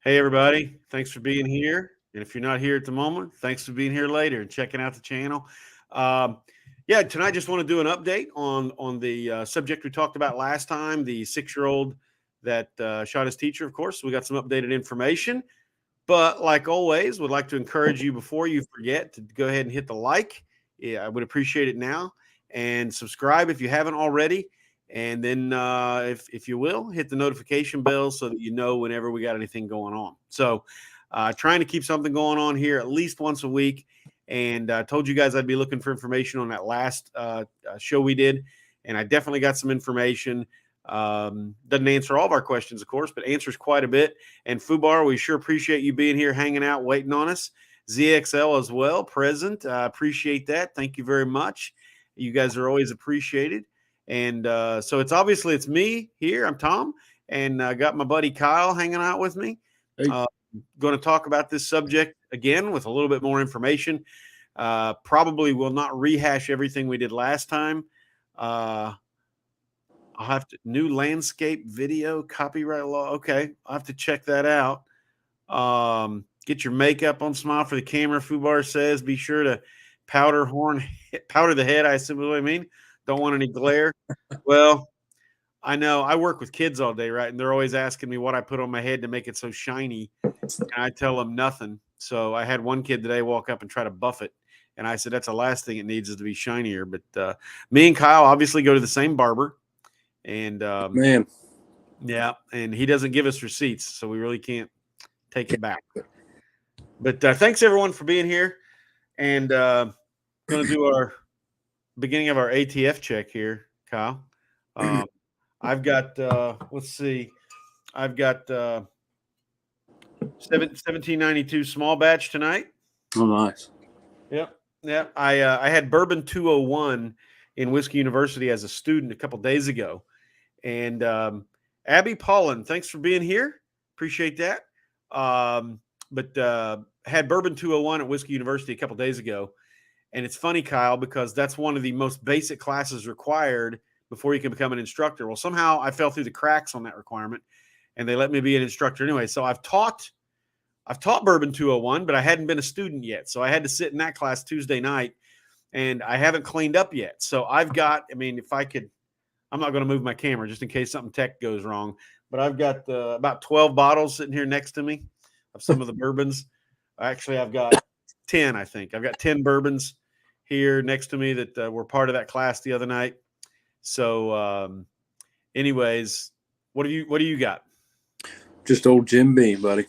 Hey, everybody. Thanks for being here. And if you're not here at the moment, thanks for being here later and checking out the channel. Um, yeah, tonight just want to do an update on the subject we talked about last time, the 6-year-old that shot his teacher, of course. We got some updated information. But like always, would like to encourage you before you forget to go ahead and hit the like. Yeah, I would appreciate it now. And subscribe if you haven't already. And then if you will, hit the notification bell so that you know whenever we got anything going on. So trying to keep something going on here at least once a week. And I told you guys I'd be looking for information on that last show we did. And I definitely got some information. Doesn't answer all of our questions, of course, but answers quite a bit. And Fubar, we sure appreciate you being here, hanging out, waiting on us. ZXL as well, present. I appreciate that. Thank you very much. You guys are always appreciated. And so it's me here. I'm Tom, and I got my buddy Kyle hanging out with me. Hey. Going to talk about this subject again with a little bit more information. Probably will not rehash everything we did last time. I'll have to new landscape video copyright law. Okay, I'll have to check that out. Get your makeup on, smile for the camera. Fubar says, be sure to powder the head. I assume what I mean. Don't want any glare. Well, I know I work with kids all day, right? And they're always asking me what I put on my head to make it so shiny. And I tell them nothing. So I had one kid today walk up and try to buff it. And I said, that's the last thing it needs is to be shinier. But me and Kyle obviously go to the same barber. And Man, yeah, and he doesn't give us receipts, so we really can't take it back. But thanks everyone for being here, and going to do our beginning of our ATF check here, Kyle. I've got let's see, I've got 1792 small batch tonight. oh nice. Yep. I had bourbon 201 in Whiskey University as a student a couple days ago. And Abby Paulin, thanks for being here. Appreciate that. But had Bourbon 201 at Whiskey University a couple days ago. And it's funny, Kyle, because that's one of the most basic classes required before you can become an instructor. Well, somehow I fell through the cracks on that requirement, and they let me be an instructor anyway. So I've taught Bourbon 201, but I hadn't been a student yet. So I had to sit in that class Tuesday night, and I haven't cleaned up yet. So I've got, if I could, I'm not going to move my camera just in case something tech goes wrong, but I've got about 12 bottles sitting here next to me of some of the bourbons. Actually, I've got 10, I think. I've got 10 bourbons here next to me that were part of that class the other night. So anyways, what do you got? Just old Jim Beam, buddy.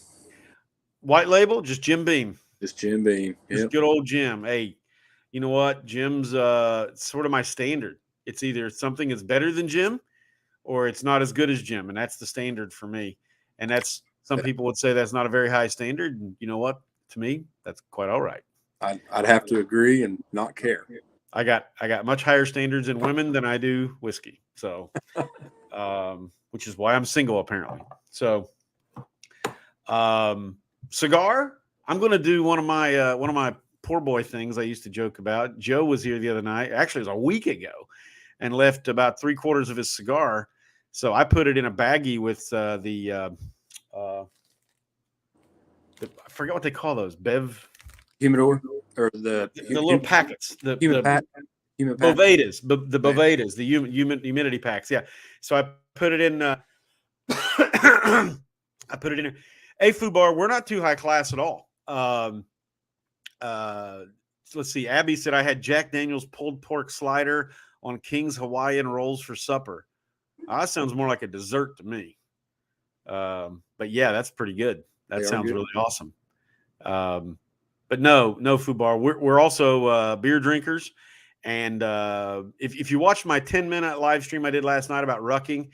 White label, just Jim Beam. Just Jim Beam. Just good old Jim. Hey, you know what? Jim's sort of my standard. It's either something is better than Jim or it's not as good as Jim. And that's the standard for me. And that's some people would say that's not a very high standard. And you know what? To me, that's quite all right. I'd have to agree and not care. I got much higher standards in women than I do whiskey. So, which is why I'm single apparently. So, cigar, I'm going to do one of my poor boy things I used to joke about. Joe was here the other night. Actually, it was a week ago. And left about 3/4 of his cigar. So I put it in a baggie with I forget what they call those, Bev humidor or the little packets, the Bovedas, the Bovedas, the humidity packs. Yeah. So I put it in. I put it in. Hey, Fubar, we're not too high class at all. Let's see. Abby said I had Jack Daniel's pulled pork slider on King's Hawaiian rolls for supper. That sounds more like a dessert to me. But yeah, that's pretty good. That sounds really awesome. But no, Fubar. We're also beer drinkers. And if you watched my 10-minute live stream I did last night about rucking,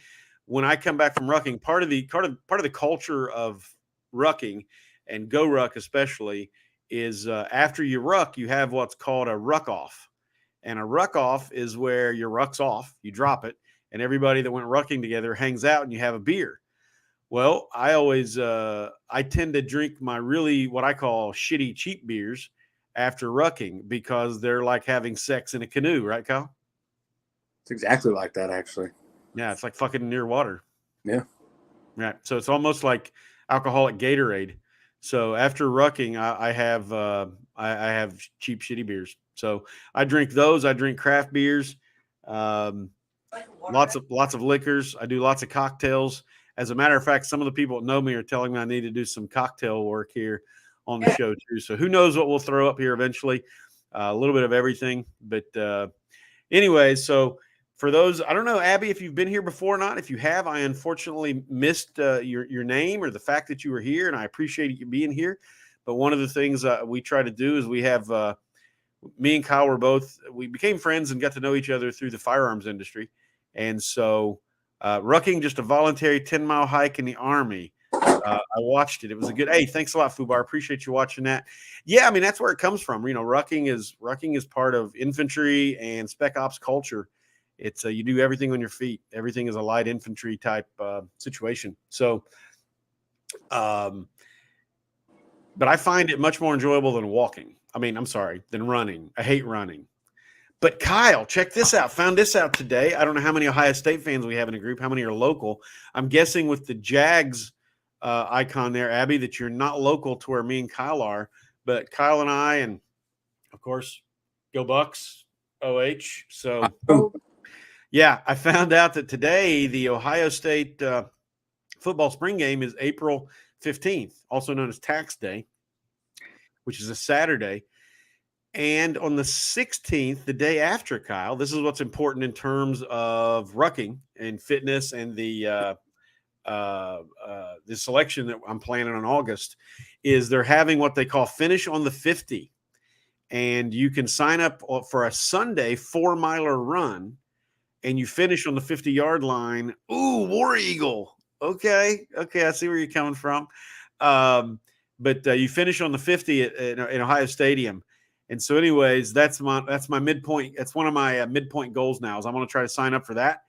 when I come back from rucking, part of the culture of rucking and go ruck especially is after you ruck, you have what's called a ruck off. And a ruck off is where your ruck's off, you drop it, and everybody that went rucking together hangs out and you have a beer. Well, I always I tend to drink my really what I call shitty cheap beers after rucking because they're like having sex in a canoe, right, Kyle? It's exactly like that, actually. Yeah, it's like fucking near water. Yeah. Right. So it's almost like alcoholic Gatorade. So after rucking, I have cheap shitty beers. So I drink those. I drink craft beers, um, lots of liquors. I do lots of cocktails. As a matter of fact, some of the people that know me are telling me I need to do some cocktail work here on the show too. So who knows what we'll throw up here eventually? A little bit of everything, but anyway, so for those, I don't know, Abby, if you've been here before or not. If you have, I unfortunately missed your name or the fact that you were here, and I appreciate you being here. But one of the things we try to do is we have me and Kyle we became friends and got to know each other through the firearms industry, and so rucking, just a voluntary 10-mile hike in the Army. I watched it. It was a good. Hey, thanks a lot, Fubar. Appreciate you watching that. Yeah, I mean that's where it comes from. You know, rucking is part of infantry and spec ops culture. It's you do everything on your feet. Everything is a light infantry type situation. So, but I find it much more enjoyable than walking. I mean, I'm sorry, than running. I hate running. But Kyle, check this out. Found this out today. I don't know how many Ohio State fans we have in the group. How many are local? I'm guessing with the Jags icon there, Abby, that you're not local to where me and Kyle are. But Kyle and I, and of course, go Bucks, OH. So, yeah, I found out that today the Ohio State football spring game is April 15th, also known as Tax Day, which is a Saturday. And on the 16th, the day after, Kyle, this is what's important in terms of rucking and fitness and the selection that I'm planning on August, is they're having what they call Finish on the 50. And you can sign up for a Sunday 4-miler run, and you finish on the 50-yard line. Ooh, War Eagle. Okay, I see where you're coming from. But you finish on the 50 in Ohio Stadium. And so, anyways, that's my midpoint. That's one of my midpoint goals now. Is I'm going to try to sign up for that,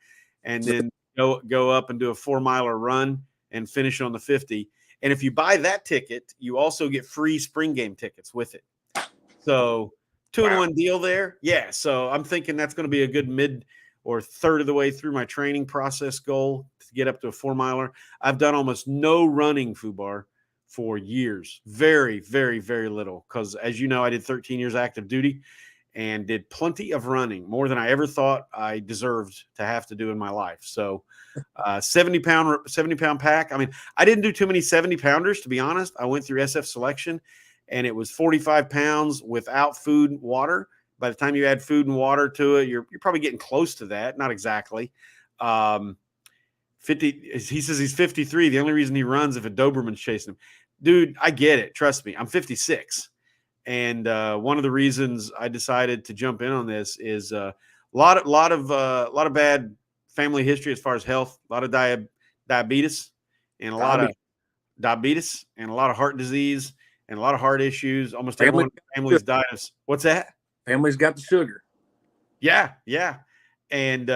and then go up and do a 4-miler run and finish on the 50. And if you buy that ticket, you also get free spring game tickets with it. So 2-in-1 deal there. Yeah. So I'm thinking that's going to be a good mid or third of the way through my training process goal to get up to a 4-miler. I've done almost no running, Fubar, for years. Very, very, very little. Because as you know, I did 13 years active duty and did plenty of running, more than I ever thought I deserved to have to do in my life. So 70-pound pack. I mean, I didn't do too many 70-pounders, to be honest. I went through SF selection, and it was 45 pounds without food and water. By the time you add food and water to it, you're probably getting close to that. Not exactly. 50. He says he's 53. The only reason he runs if a Doberman's chasing him. Dude, I get it. Trust me. I'm 56. And one of the reasons I decided to jump in on this is a lot of bad family history as far as health, a lot of diabetes and a lot of heart disease and a lot of heart issues. Almost everyone in the family's died of. What's that? Family's got the sugar. Yeah. And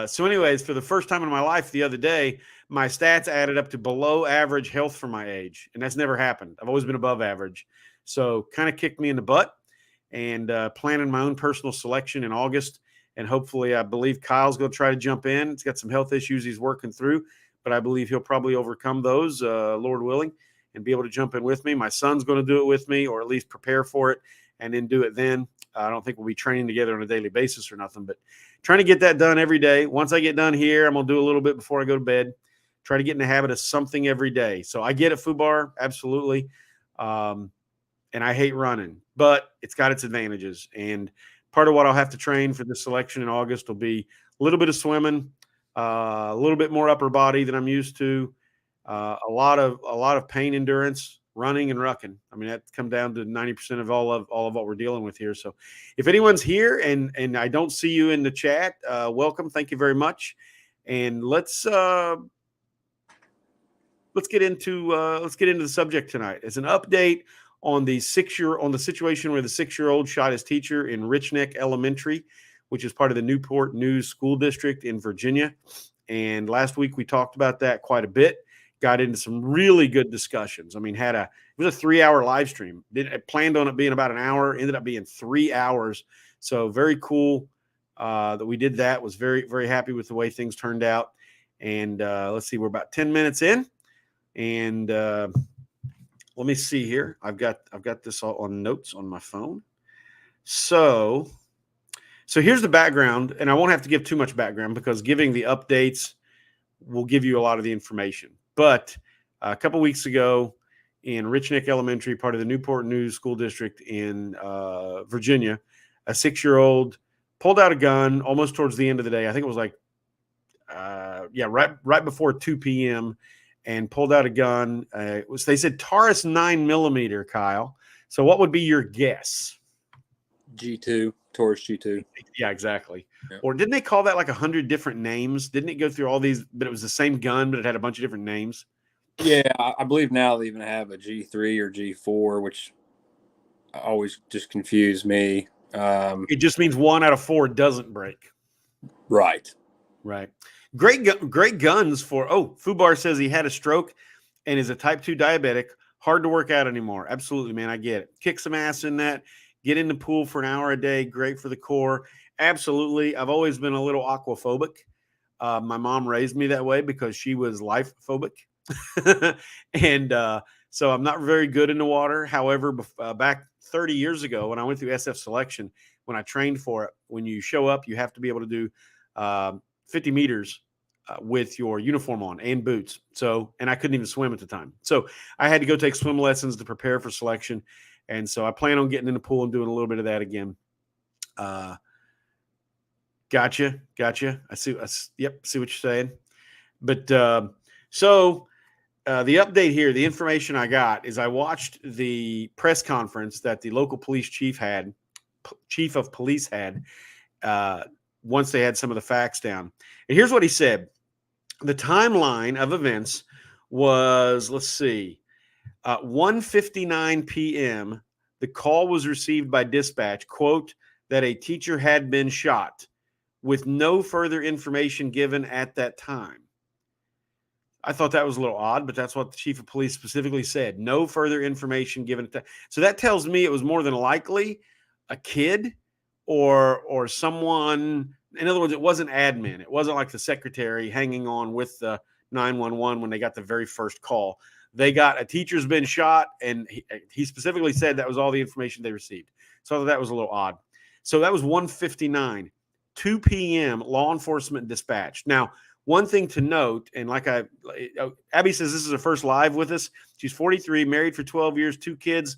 so anyways, for the first time in my life the other day, my stats added up to below average health for my age. And that's never happened. I've always been above average. So kind of kicked me in the butt, and planning my own personal selection in August. And hopefully, I believe Kyle's going to try to jump in. He's got some health issues he's working through, but I believe he'll probably overcome those, Lord willing, and be able to jump in with me. My son's going to do it with me, or at least prepare for it and then do it then. I don't think we'll be training together on a daily basis or nothing, but trying to get that done every day. Once I get done here, I'm going to do a little bit before I go to bed. Try to get in the habit of something every day. So I get it, Fubar, absolutely. And I hate running, but it's got its advantages. And part of what I'll have to train for this selection in August will be a little bit of swimming, a little bit more upper body than I'm used to, a lot of pain endurance, running and rucking. I mean, that comes down to 90% of all of what we're dealing with here. So if anyone's here and I don't see you in the chat, welcome. Thank you very much. And let's get into the subject tonight. It's an update on the situation where the 6-year-old shot his teacher in Richneck Elementary, which is part of the Newport News School District in Virginia. And last week we talked about that quite a bit. Got into some really good discussions. I mean, it was a 3-hour live stream. Planned on it being about an hour, ended up being 3 hours. So very cool that we did that. Was very, very happy with the way things turned out. And let's see, we're about 10 minutes in. And let me see here. I've got this all on notes on my phone. So here's the background, and I won't have to give too much background because giving the updates will give you a lot of the information. But a couple weeks ago in Richneck Elementary, part of the Newport News School District in Virginia, a 6-year-old pulled out a gun almost towards the end of the day. I think it was like, right before 2 p.m. and pulled out a gun. They said Taurus 9mm, Kyle. So what would be your guess? G2, Taurus G2. Yeah, exactly. Yeah. Or didn't they call that like 100 different names? Didn't it go through all these, but it was the same gun, but it had a bunch of different names? Yeah, I believe now they even have a G3 or G4, which always just confuse me. It just means 1 out of 4 doesn't break. Right. Great guns for, Fubar says he had a stroke and is a type 2 diabetic. Hard to work out anymore. Absolutely, man. I get it. Kick some ass in that. Get in the pool for an hour a day. Great for the core. Absolutely. I've always been a little aquaphobic. My mom raised me that way because she was life phobic. And so I'm not very good in the water. However, back 30 years ago when I went through SF selection, when I trained for it, when you show up, you have to be able to do 50 meters with your uniform on and boots. So, and I couldn't even swim at the time. So I had to go take swim lessons to prepare for selection. And so I plan on getting in the pool and doing a little bit of that again. Gotcha. I see what you're saying. But so the update here, the information I got is I watched the press conference that the local police chief of police had once they had some of the facts down. And here's what he said. The timeline of events was, 1:59 p.m. The call was received by dispatch, quote, that a teacher had been shot with no further information given at that time. I thought that was a little odd, but that's what the chief of police specifically said. No further information given at that. So that tells me it was more than likely a kid or someone. In other words, it wasn't admin. It wasn't like the secretary hanging on with the 911 when they got the very first call. They got a teacher's been shot, and he specifically said that was all the information they received. So I thought that was a little odd. So that was 1:59, 2 p.m. law enforcement dispatched. Now, one thing to note, and Abby says this is her first live with us. She's 43, married for 12 years, 2 kids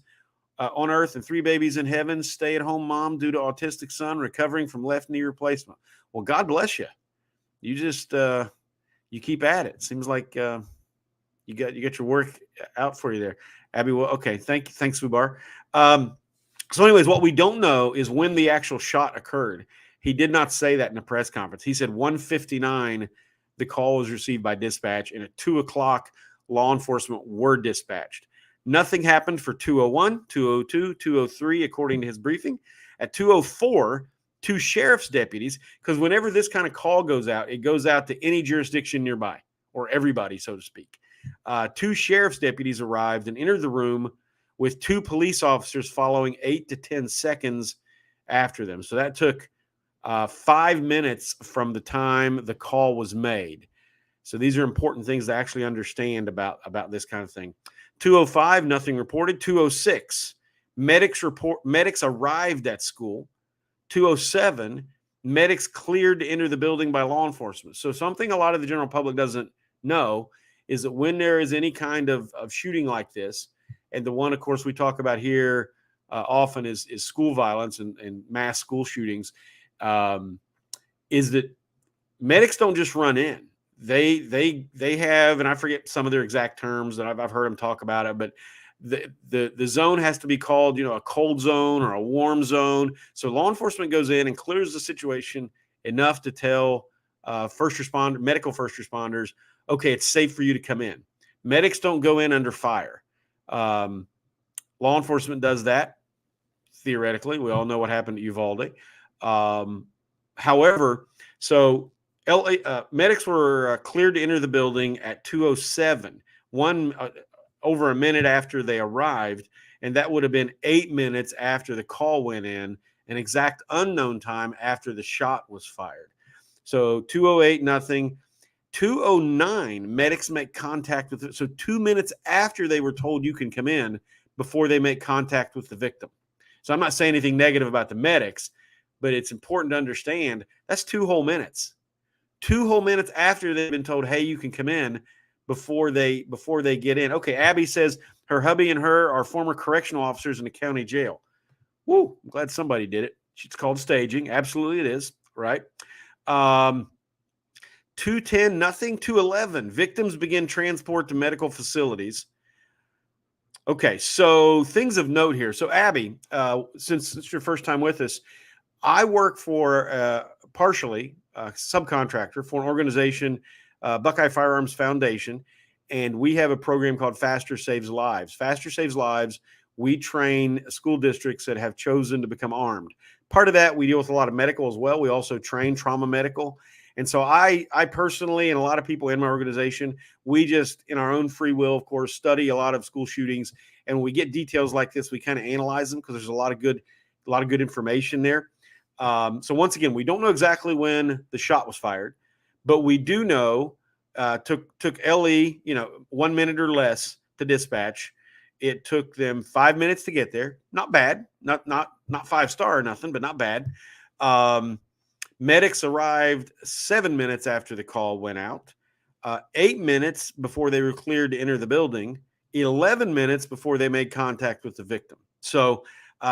on earth and 3 babies in heaven, stay-at-home mom due to autistic son, recovering from left knee replacement. Well, God bless you. You just you keep at it. Seems like you got your work out for you there, Abby. Well, okay, thanks, Fubar. So, anyways, what we don't know is when the actual shot occurred. He did not say that in a press conference. He said 1:59. The call was received by dispatch, and at 2 o'clock, law enforcement were dispatched. Nothing happened for 2:01, 2:02, 2:03, according to his briefing. At 2:04, 2 sheriff's deputies, because whenever this kind of call goes out, it goes out to any jurisdiction nearby, or everybody, so to speak. 2 sheriff's deputies arrived and entered the room with 2 police officers following 8 to 10 seconds after them. So that took 5 minutes from the time the call was made. So these are important things to actually understand about this kind of thing. 2:05, nothing reported. 2:06, medics arrived at school. 2:07, medics cleared to enter the building by law enforcement. So something a lot of the general public doesn't know is that when there is any kind of shooting like this, and the one, of course, we talk about here often is school violence and mass school shootings, is that medics don't just run in. They have, and I forget some of their exact terms that I've heard them talk about it, but the zone has to be called, a cold zone or a warm zone. So law enforcement goes in and clears the situation enough to tell medical first responders, okay, it's safe for you to come in. Medics don't go in under fire. Law enforcement does that, theoretically. We all know what happened at Uvalde. However, so medics were cleared to enter the building at 2:07, over a minute after they arrived, and that would have been 8 minutes after the call went in, an exact unknown time after the shot was fired. So 2:08, nothing. 2:09, medics make contact with it. So 2 minutes after they were told you can come in, before they make contact with the victim. So I'm not saying anything negative about the medics, but it's important to understand that's 2 whole minutes. 2 whole minutes after they've been told, hey, you can come in, before they get in. Okay, Abby says her hubby and her are former correctional officers in the county jail. Woo, I'm glad somebody did it. It's called staging. Absolutely it is, right? 2:10, nothing. 2:11, victims begin transport to medical facilities. Okay, so things of note here. So Abby, since it's your first time with us, I work for partially a subcontractor for an organization, Buckeye Firearms Foundation, and we have a program called Faster Saves Lives. Faster Saves Lives, we train school districts that have chosen to become armed. Part of that, we deal with a lot of medical as well. We also train trauma medical. And so I personally, and a lot of people in my organization, we just, in our own free will, of course, study a lot of school shootings. And when we get details like this, we kind of analyze them because there's a lot of good information there. So once again, we don't know exactly when the shot was fired, but we do know took LE 1 minute or less to dispatch. It took them 5 minutes to get there. Not bad. Not 5-star or nothing, but not bad. Medics arrived 7 minutes after the call went out, 8 minutes before they were cleared to enter the building, 11 minutes before they made contact with the victim. So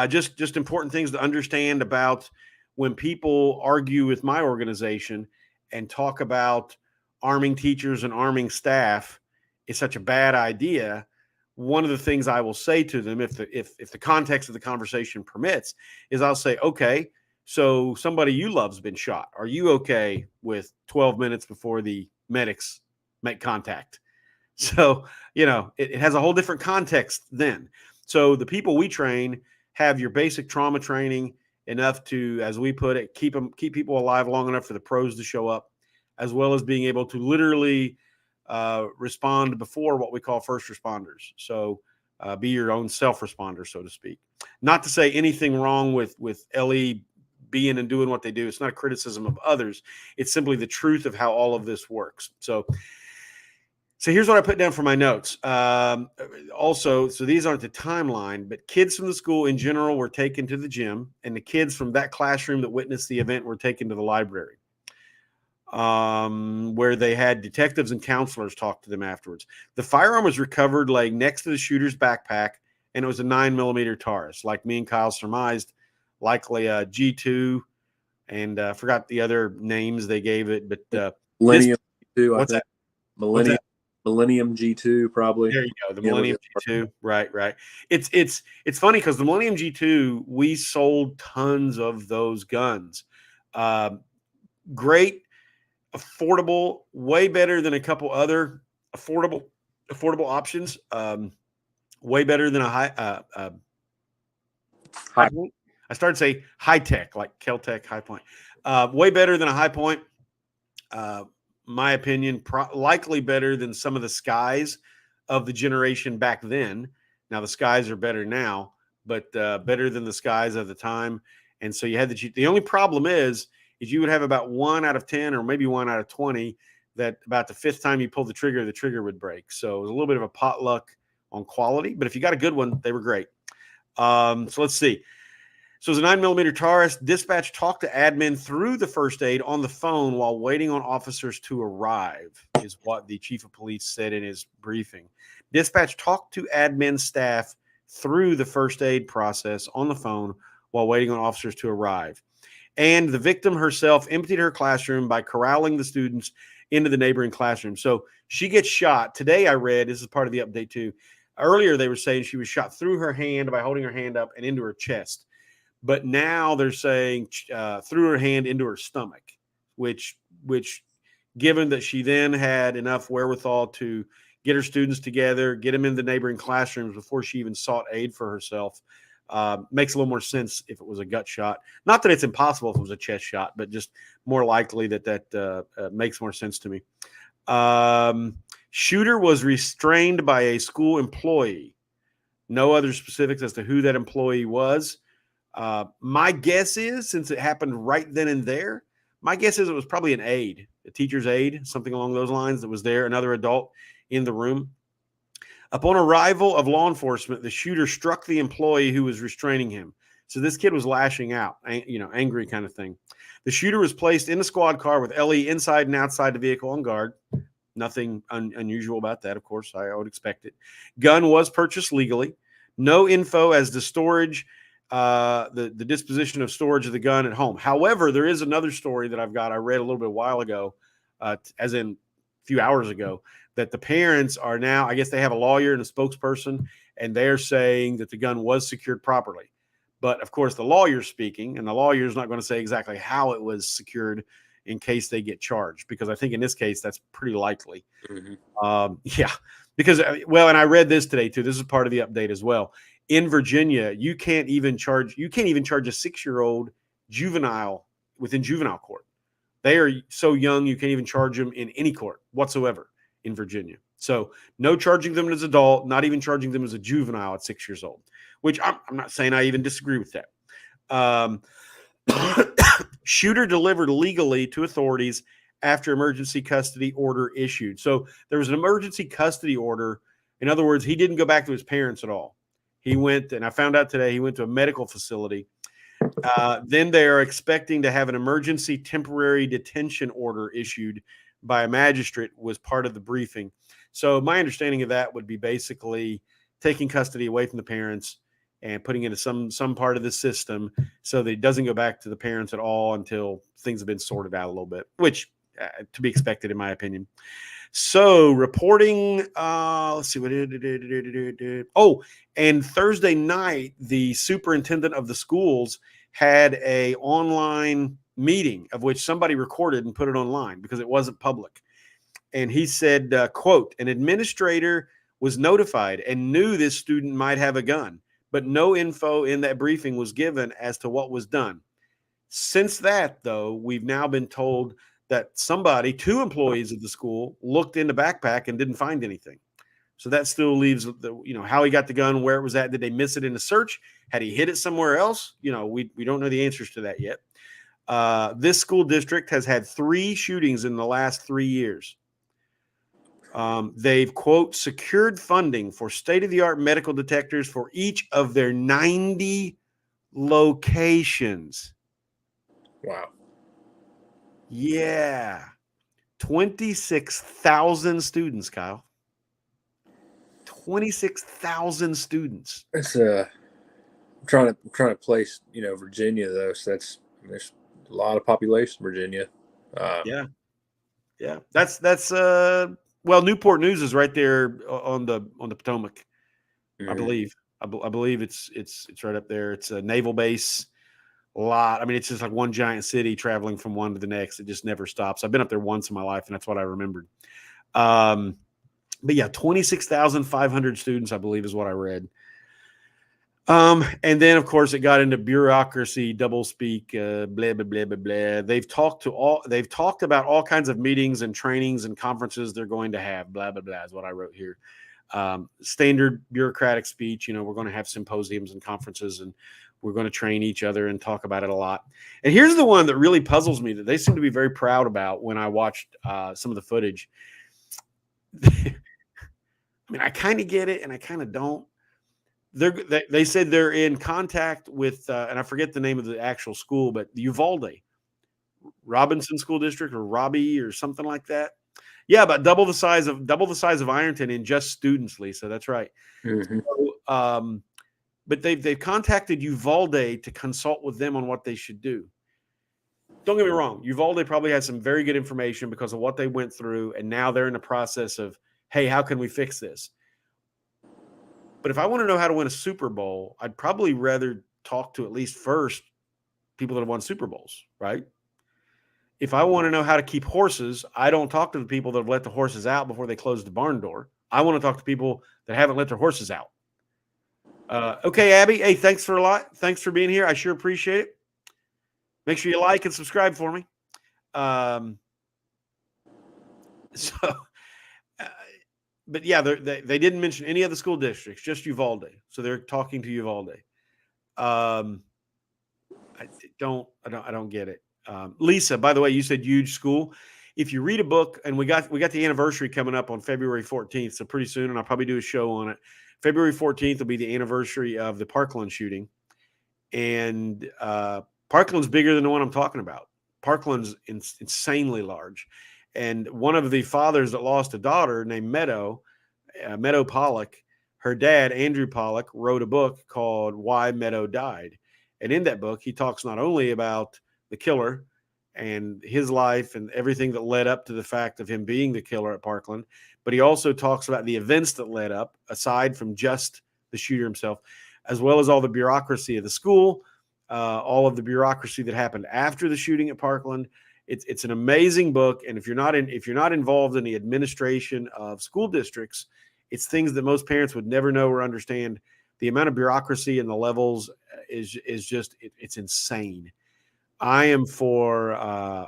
just important things to understand about when people argue with my organization and talk about arming teachers and arming staff is such a bad idea. One of the things I will say to them, if the context of the conversation permits, is I'll say, okay, so somebody you love's been shot. Are you okay with 12 minutes before the medics make contact? So, it has a whole different context then. So the people we train have your basic trauma training, enough to, as we put it, keep people alive long enough for the pros to show up, as well as being able to literally respond before what we call first responders. So be your own self-responder, so to speak. Not to say anything wrong with LE being and doing what they do. It's not a criticism of others. It's simply the truth of how all of this works. So here's what I put down for my notes. Also, so these aren't the timeline, but kids from the school in general were taken to the gym, and the kids from that classroom that witnessed the event were taken to the library, where they had detectives and counselors talk to them afterwards. The firearm was recovered laying next to the shooter's backpack, and it was a 9mm Taurus, like me and Kyle surmised, likely a G2, and I forgot the other names they gave it, but Millennium G2, what's that? Millennium G2, probably. There you go. The Millennium G2. Right. It's funny because the Millennium G2, we sold tons of those guns. Great, affordable, way better than a couple other affordable options. Way better than a high. I started to say high tech, like Kel-Tec, High Point. Way better than a High Point. My opinion, likely better than some of the Skies of the generation back then. Now the Skies are better now, but better than the Skies of the time. And so you had the only problem is you would have about 1 out of 10 or maybe 1 out of 20 that about the 5th time you pulled the trigger would break. So it was a little bit of a potluck on quality, but if you got a good one, they were great. So let's see. So it was a 9mm Taurus. Dispatch talked to admin through the first aid on the phone while waiting on officers to arrive, is what the chief of police said in his briefing. Dispatch talked to admin staff through the first aid process on the phone while waiting on officers to arrive. And the victim herself emptied her classroom by corralling the students into the neighboring classroom. So she gets shot. Today I read, this is part of the update too, earlier they were saying she was shot through her hand by holding her hand up and into her chest. But now they're saying through her hand into her stomach, which given that she then had enough wherewithal to get her students together, get them in the neighboring classrooms before she even sought aid for herself, makes a little more sense if it was a gut shot. Not that it's impossible if it was a chest shot, but just more likely that makes more sense to me. Shooter was restrained by a school employee. No other specifics as to who that employee was. My guess is, since it happened right then and there, My guess is it was probably an aide, a teacher's aide, something along those lines that was there, another adult in the room. Upon arrival of law enforcement, the shooter struck the employee who was restraining him. So this kid was lashing out, angry kind of thing. The shooter was placed in the squad car with Ellie inside and outside the vehicle on guard. Nothing unusual about that, of course. I would expect it. Gun was purchased legally. No info as to storage, the disposition of storage of the gun at home. However, there is another story that I've got. I read a little bit a while ago, as in a few hours ago, that the parents are now, I guess they have a lawyer and a spokesperson, and they're saying that the gun was secured properly. But of course, the lawyer's speaking, and the lawyer's not going to say exactly how it was secured in case they get charged, because I think in this case, that's pretty likely. Yeah, because, and I read this today too. This is part of the update as well. In Virginia, you can't even charge a 6-year-old juvenile within juvenile court. They are so young, you can't even charge them in any court whatsoever in Virginia. So no charging them as adult, not even charging them as a juvenile at 6 years old, which I'm not saying I even disagree with that. Shooter delivered legally to authorities after emergency custody order issued. So there was an emergency custody order. In other words, he didn't go back to his parents at all. He went, and I found out today, he went to a medical facility. Then they are expecting to have an emergency temporary detention order issued by a magistrate, was part of the briefing. So my understanding of that would be basically taking custody away from the parents and putting it into some part of the system so that it doesn't go back to the parents at all until things have been sorted out a little bit, which to be expected in my opinion. So reporting, let's see what it. Oh, and Thursday night, the superintendent of the schools had a online meeting of which somebody recorded and put it online because it wasn't public. And he said, quote, an administrator was notified and knew this student might have a gun, but no info in that briefing was given as to what was done. Since that, though, we've now been told that two employees of the school looked in the backpack and didn't find anything. So that still leaves how he got the gun, where it was at. Did they miss it in the search? Had he hid it somewhere else? We don't know the answers to that yet. This school district has had 3 shootings in the last 3 years. They've, quote, secured funding for state-of-the-art medical detectors for each of their 90 locations. Wow. Yeah. 26,000 students, Kyle. 26,000 students. It's I'm trying to place, Virginia though. So there's a lot of population in Virginia. Yeah. That's Newport News is right there on the Potomac. Mm-hmm. I believe. I believe it's right up there. It's a naval base. It's just like one giant city traveling from one to the next. It just never stops. I've been up there once in my life, and that's what I remembered. But yeah, 26,500 students, I believe, is what I read. And then, of course, it got into bureaucracy, doublespeak, blah, blah, blah, blah, blah. They've talked about all kinds of meetings and trainings and conferences they're going to have, blah, blah, blah, is what I wrote here. Standard bureaucratic speech, we're going to have symposiums and conferences, and we're going to train each other and talk about it a lot. And here's the one that really puzzles me that they seem to be very proud about when I watched some of the footage. I kind of get it and I kind of don't. They said they're in contact with, and I forget the name of the actual school, but Uvalde, Robinson School District, or Robbie, or something like that. Yeah, about double the size of Ironton in just students, Lisa. That's right. Mm-hmm. So, but they've contacted Uvalde to consult with them on what they should do. Don't get me wrong, Uvalde probably has some very good information because of what they went through, and now they're in the process of, hey, how can we fix this? But if I want to know how to win a Super Bowl, I'd probably rather talk to at least first people that have won Super Bowls, right? If I want to know how to keep horses, I don't talk to the people that have let the horses out before they close the barn door. I want to talk to people that haven't let their horses out. Okay, Abby. Hey, thanks for being here. I sure appreciate it. Make sure you like and subscribe for me. But yeah, they didn't mention any other school districts, just Uvalde. So they're talking to Uvalde. I don't get it. Lisa, by the way, you said huge school. If you read a book, and we got the anniversary coming up on February 14th, so pretty soon, and I'll probably do a show on it. February 14th will be the anniversary of the Parkland shooting, and Parkland's bigger than the one I'm talking about. Parkland's insanely large, and one of the fathers that lost a daughter named Meadow Pollock, her dad Andrew Pollock wrote a book called Why Meadow Died, and in that book he talks not only about the killer and his life and everything that led up to the fact of him being the killer at Parkland, but he also talks about the events that led up, aside from just the shooter himself, as well as all the bureaucracy of the school, all of the bureaucracy that happened after the shooting at Parkland. It's an amazing book, and if you're not involved in the administration of school districts, it's things that most parents would never know or understand. The amount of bureaucracy and the levels is just it's insane. I am for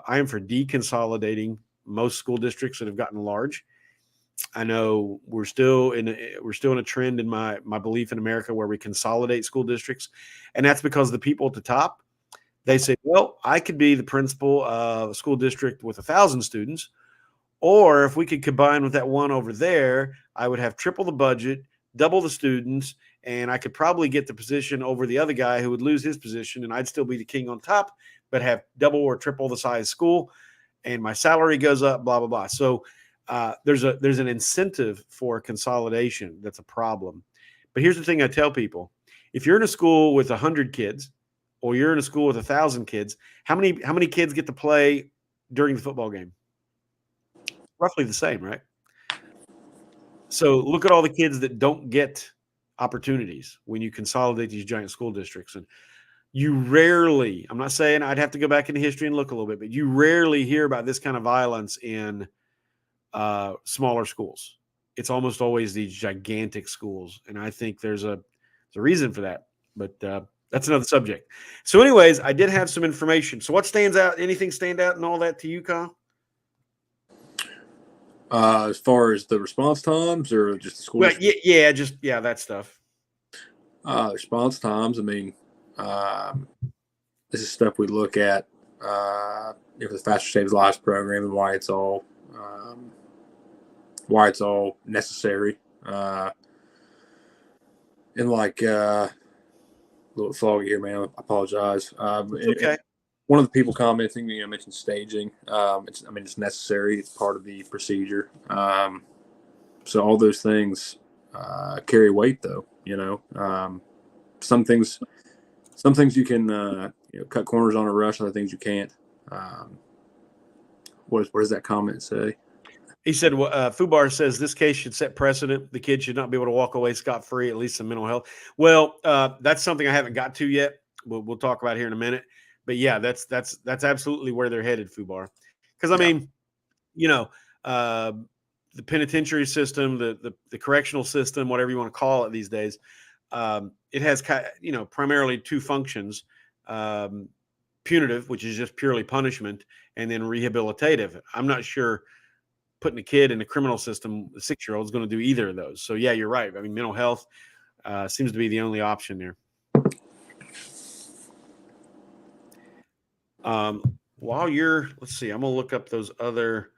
deconsolidating most school districts that have gotten large. I know we're still in a trend in my belief in America where we consolidate school districts, and that's because the people at the top, they say, well, I could be the principal of a school district with 1,000 students, or if we could combine with that one over there, I would have triple the budget, double the students, and I could probably get the position over the other guy who would lose his position, and I'd still be the king on top, but have double or triple the size school, and my salary goes up, blah, blah, blah. So there's an incentive for consolidation that's a problem. But here's the thing I tell people. If you're in a school with 100 kids or you're in a school with 1,000 kids, how many kids get to play during the football game? Roughly the same, right? So look at all the kids that don't get opportunities when you consolidate these giant school districts. And you rarely, I'm not saying I'd have to go back into history and look a little bit, but you rarely hear about this kind of violence in smaller schools. It's almost always these gigantic schools. And I think there's a reason for that. But that's another subject. So anyways, I did have some information. So what stands out? Anything stand out and all that to you, Kyle? As far as the response times or just the school? Well, yeah, that stuff. Response times. I mean, this is stuff we look at for the Faster Saves Lives program and why it's all necessary. And like a little foggy here, man. I apologize. Okay. One of the people commenting, mentioned staging. It's necessary. It's part of the procedure. So all those things carry weight, though. Some things you can cut corners on a rush. Other things you can't. What does that comment say? He said, Fubar says this case should set precedent. The kid should not be able to walk away scot-free, at least in mental health. Well, that's something I haven't got to yet. We'll talk about here in a minute. But yeah, that's absolutely where they're headed, Fubar. Because I mean, the penitentiary system, the correctional system, whatever you want to call it these days, it has primarily two functions: punitive, which is just purely punishment, and then rehabilitative. I'm not sure putting a kid in the criminal system, a 6-year-old, is going to do either of those. So yeah, you're right. I mean, mental health seems to be the only option there. Let's see, I'm going to look up those other.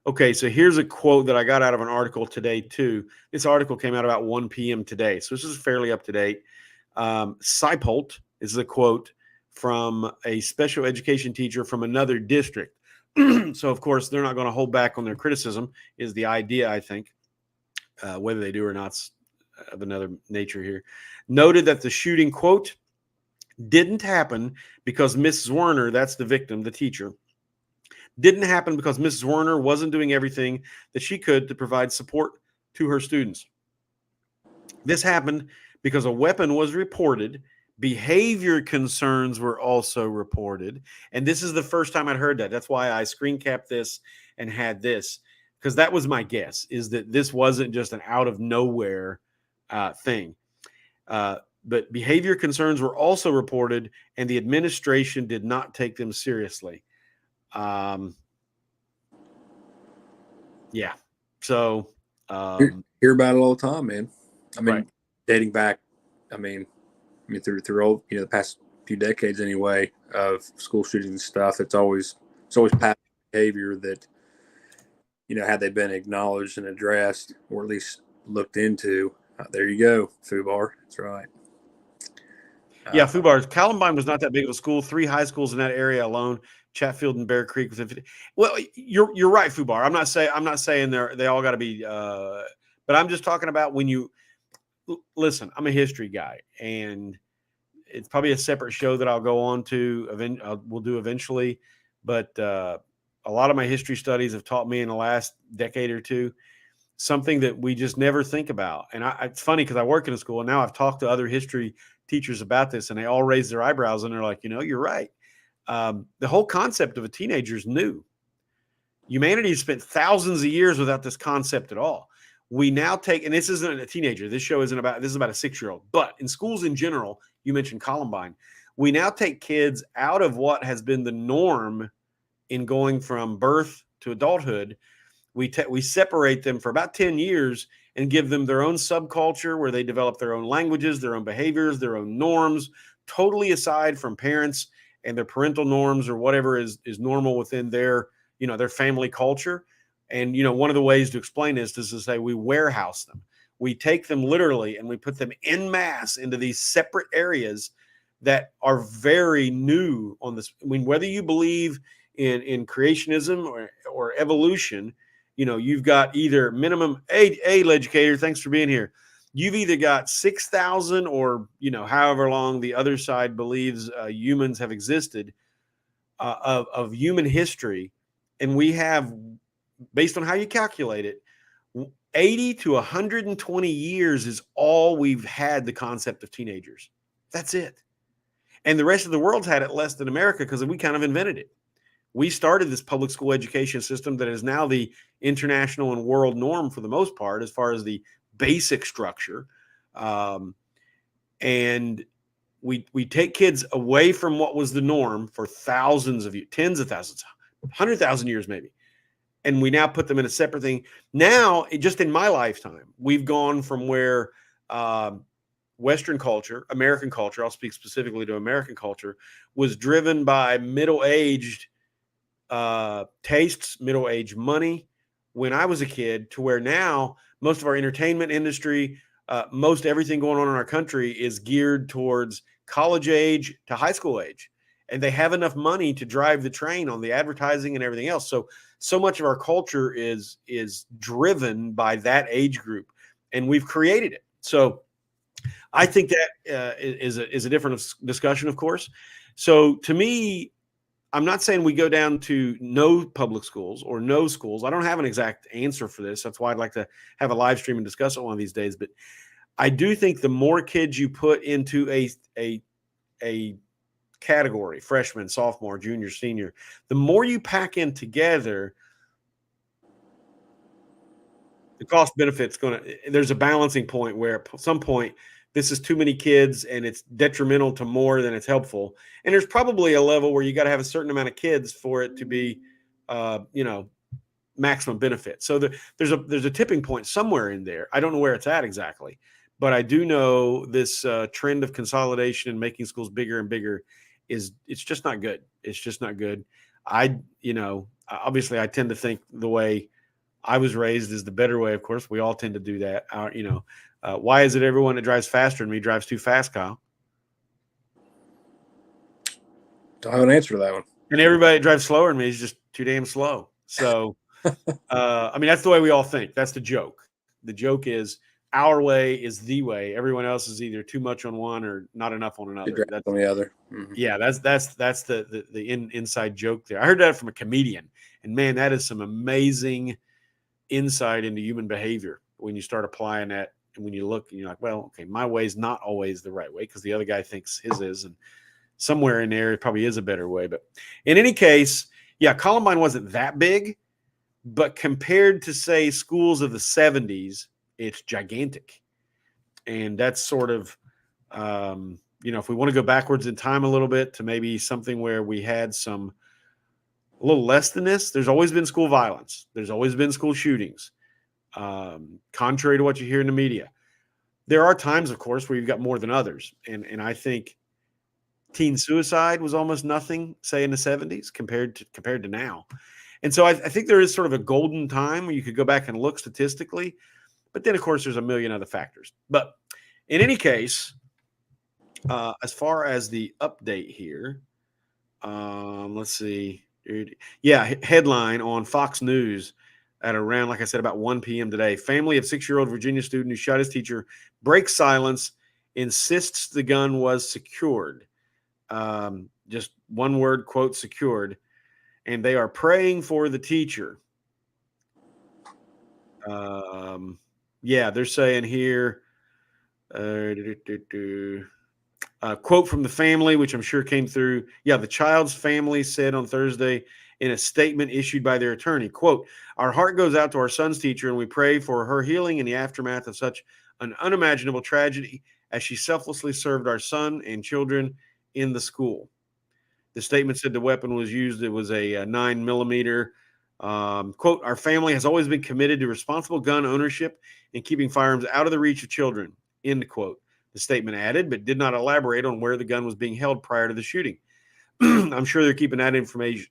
Okay, so here's a quote that I got out of an article today, too. This article came out about 1 p.m. today, so this is fairly up to date. Seipolt is the quote from a special education teacher from another district. So, of course, they're not going to hold back on their criticism, is the idea, I think. Whether they do or not's of another nature here. Noted that the shooting, quote, didn't happen because Mrs. Werner, that's the victim, the teacher, didn't happen because Mrs. Werner wasn't doing everything that she could to provide support to her students. This happened because a weapon was reported. Behavior concerns were also reported. And this is the first time I'd heard that. That's why I screen capped this and had this, because that was my guess, is that this wasn't just an out of nowhere thing. But behavior concerns were also reported, and the administration did not take them seriously. Yeah. So hear about it all the time, man. I mean, right. dating back, through all the past few decades anyway of school shootings and stuff. It's always past behavior that, had they been acknowledged and addressed, or at least looked into, there you go, FUBAR. That's right. Yeah, FUBAR. Columbine was not that big of a school. 3 high schools in that area alone. Chatfield and Bear Creek was 50. Well, you're right, FUBAR. I'm not saying they all got to be, but I'm just talking about when you listen. I'm a history guy, and it's probably a separate show that I'll go on to. We'll do eventually, but a lot of my history studies have taught me in the last decade or two something that we just never think about. And it's funny because I work in a school, and now I've talked to other history teachers about this, and they all raise their eyebrows, and they're like, you're right. The whole concept of a teenager is new. Humanity has spent thousands of years without this concept at all. We now take, and this isn't a teenager. This show isn't about, this is about a 6-year-old. But in schools in general, you mentioned Columbine, we now take kids out of what has been the norm in going from birth to adulthood. We separate them for about 10 years and give them their own subculture where they develop their own languages, their own behaviors, their own norms, totally aside from parents and their parental norms or whatever is normal within their family culture. And, one of the ways to explain this is to say we warehouse them. We take them literally and we put them en masse into these separate areas that are very new on this. I mean, whether you believe in creationism or evolution, you've got either minimum educator. Thanks for being here. You've either got 6,000 or, however long the other side believes humans have existed of human history. And we have, based on how you calculate it, 80 to 120 years is all we've had the concept of teenagers. That's it. And the rest of the world's had it less than America because we kind of invented it. We started this public school education system that is now the international and world norm for the most part, as far as the basic structure. And we take kids away from what was the norm for thousands of years, tens of thousands, 100,000 years maybe. And we now put them in a separate thing. Now, just in my lifetime, we've gone from where Western culture, American culture, I'll speak specifically to American culture, was driven by middle-aged tastes, middle-aged money when I was a kid, to where now most of our entertainment industry, most everything going on in our country is geared towards college age to high school age. And they have enough money to drive the train on the advertising and everything else. So much of our culture is driven by that age group, and we've created it. So I think that is a different discussion, of course. So to me, I'm not saying we go down to no public schools or no schools. I don't have an exact answer for this. That's why I'd like to have a live stream and discuss it one of these days. But I do think the more kids you put into a category, freshman, sophomore, junior, senior, the more you pack in together, the cost benefit's there's a balancing point where at some point this is too many kids and it's detrimental to more than it's helpful. And there's probably a level where you got to have a certain amount of kids for it to be, maximum benefit. So there's a tipping point somewhere in there. I don't know where it's at exactly, but I do know this trend of consolidation and making schools bigger and bigger it's just not good. It's just not good. Obviously I tend to think the way I was raised is the better way. Of course, we all tend to do that. Why is it everyone that drives faster than me drives too fast, Kyle? Don't have an answer to that one. And everybody that drives slower than me is just too damn slow. So, that's the way we all think. That's the joke. The joke is our way is the way. Everyone else is either too much on one or not enough on another. That's on the other. Mm-hmm. Yeah, that's the inside joke there. I heard that from a comedian, and man, that is some amazing insight into human behavior when you start applying that. And when you look and you're like, well, okay, my way is not always the right way because the other guy thinks his is, and somewhere in there it probably is a better way. But in any case, yeah, Columbine wasn't that big, but compared to, say, schools of the 70s, it's gigantic. And that's sort of, if we want to go backwards in time a little bit to maybe something where we had a little less than this, there's always been school violence. There's always been school shootings, contrary to what you hear in the media. There are times, of course, where you've got more than others. And I think Teen suicide was almost nothing, say in the 70s compared to now. And so I think there is sort of a golden time where you could go back and look statistically, but then of course there's a million other factors. But in any case, as far as the update here, let's see. Yeah, headline on Fox News at around, like I said, about 1 p.m. today. Family of 6-year-old Virginia student who shot his teacher breaks silence, insists the gun was secured. Just one word, quote, secured. And they are praying for the teacher. Yeah, they're saying here, quote from the family, which I'm sure came through. Yeah, the child's family said on Thursday in a statement issued by their attorney, quote, our heart goes out to our son's teacher and we pray for her healing in the aftermath of such an unimaginable tragedy as she selflessly served our son and children in the school. The statement said the weapon was used. It was a 9mm. Quote, our family has always been committed to responsible gun ownership and keeping firearms out of the reach of children, end quote. The statement added, but did not elaborate on where the gun was being held prior to the shooting. I'm sure they're keeping that information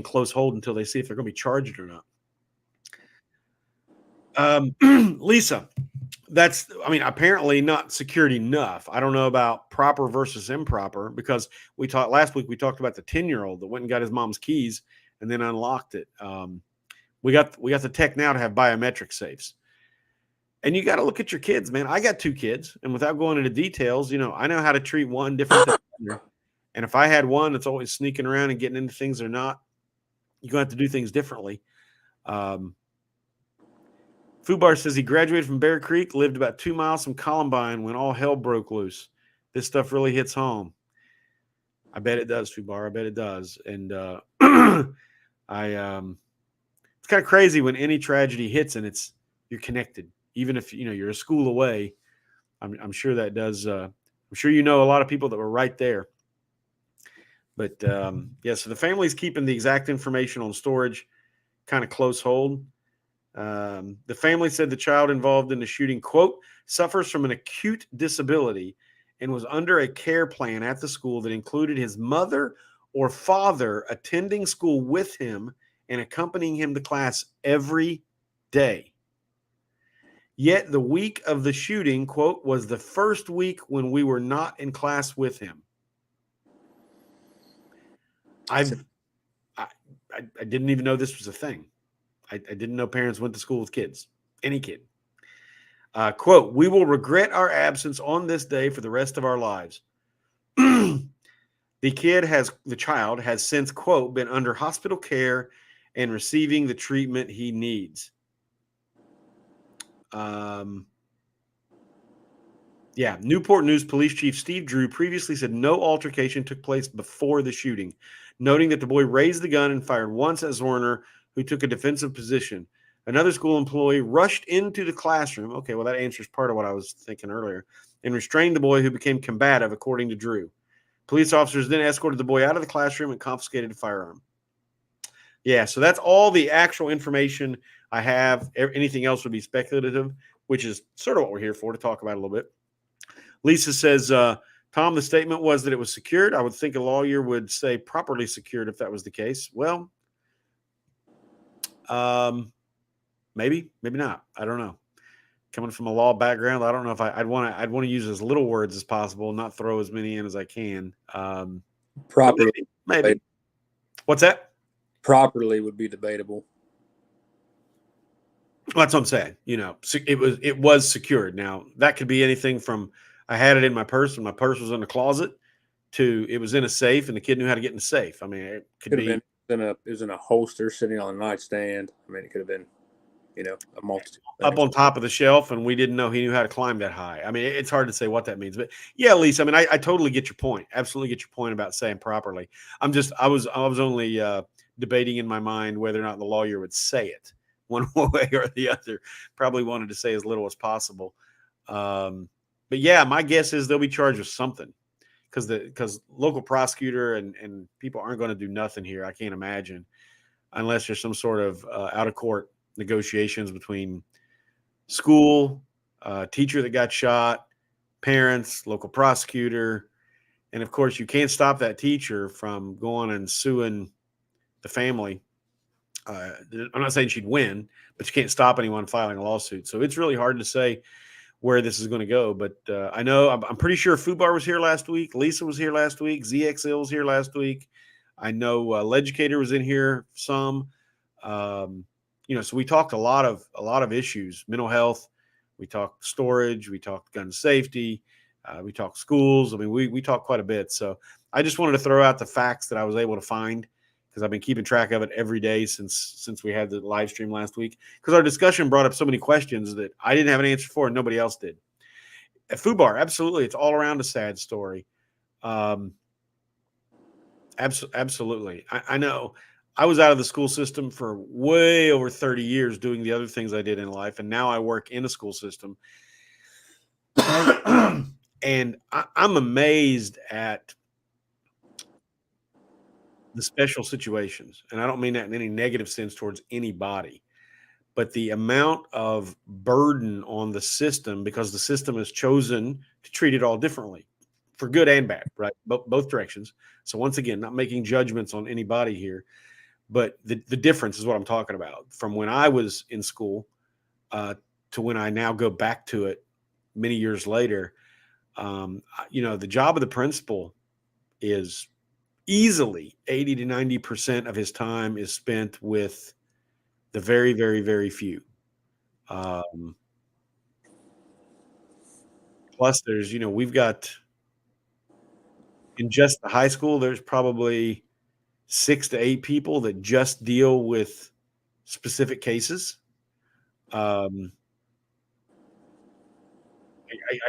close hold until they see if they're going to be charged or not. Lisa, apparently not secured enough. I don't know about proper versus improper, because last week we talked about the 10-year-old that went and got his mom's keys and then unlocked it. We got the tech now to have biometric safes. And you got to look at your kids, man. I got 2 kids, and without going into details, I know how to treat one different than the other. And if I had one that's always sneaking around and getting into things or not, you're going to have to do things differently. Fubar says he graduated from Bear Creek, lived about 2 miles from Columbine when all hell broke loose. This stuff really hits home. I bet it does, Fubar. I bet it does. And it's kind of crazy when any tragedy hits and you're connected. Even if you're a school away, I'm sure that does. I'm sure a lot of people that were right there. But yeah, so the family's keeping the exact information on storage kind of close hold. The family said the child involved in the shooting, quote, suffers from an acute disability and was under a care plan at the school that included his mother or father attending school with him and accompanying him to class every day. Yet the week of the shooting, quote, was the first week when we were not in class with him. I didn't even know this was a thing. I didn't know parents went to school with kids, any kid. Quote, we will regret our absence on this day for the rest of our lives. The child has since, quote, been under hospital care and receiving the treatment he needs. Newport News Police Chief Steve Drew previously said no altercation took place before the shooting, noting that the boy raised the gun and fired once at Zorner, who took a defensive position. Another school employee rushed into the classroom. Okay, well, that answers part of what I was thinking earlier, and restrained the boy, who became combative, according to Drew. Police officers then escorted the boy out of the classroom and confiscated the firearm. Yeah, so that's all the actual information I have. Anything else would be speculative, which is sort of what we're here for, to talk about a little bit. Lisa says, Tom, the statement was that it was secured. I would think a lawyer would say properly secured if that was the case. Well, maybe not. I don't know. Coming from a law background, I don't know if I'd want to use as little words as possible, not throw as many in as I can. Properly, maybe. What's that? Properly would be debatable. Well, that's what I'm saying. It was secured. Now that could be anything from I had it in my purse and my purse was in the closet to it was in a safe and the kid knew how to get in the safe. I mean, it could be it was in a holster sitting on a nightstand. I mean, it could have been, a multitude up on top of the shelf, and we didn't know he knew how to climb that high. I mean, it's hard to say what that means, but yeah, Lisa, I mean, I totally get your point. Absolutely get your point about saying properly. I was only debating in my mind whether or not the lawyer would say it one way or the other. Probably wanted to say as little as possible. But yeah, my guess is they'll be charged with something because local prosecutor and people aren't going to do nothing here. I can't imagine unless there's some sort of out of court negotiations between school, teacher that got shot, parents, local prosecutor, and of course, you can't stop that teacher from going and suing the family. I'm not saying she'd win, but you can't stop anyone filing a lawsuit. So it's really hard to say where this is going to go. But I know I'm pretty sure Fubar was here last week. Lisa was here last week. ZXL was here last week. I know Leducator was in here some. So we talked a lot of issues, mental health. We talked storage. We talked gun safety. We talked schools. I mean, we talked quite a bit. So I just wanted to throw out the facts that I was able to find, because I've been keeping track of it every day since we had the live stream last week, because our discussion brought up so many questions that I didn't have an answer for and nobody else did. At Fubar, absolutely. It's all around a sad story. Absolutely. I know I was out of the school system for way over 30 years doing the other things I did in life. And now I work in a school system. And I'm amazed at the special situations. And I don't mean that in any negative sense towards anybody, but the amount of burden on the system, because the system has chosen to treat it all differently for good and bad, right? Both directions. So once again, not making judgments on anybody here, but the difference is what I'm talking about from when I was in school to when I now go back to it many years later. The job of the principal is easily 80 to 90% of his time is spent with the very, very, very few. Plus there's, we've got in just the high school, there's probably 6 to 8 people that just deal with specific cases. I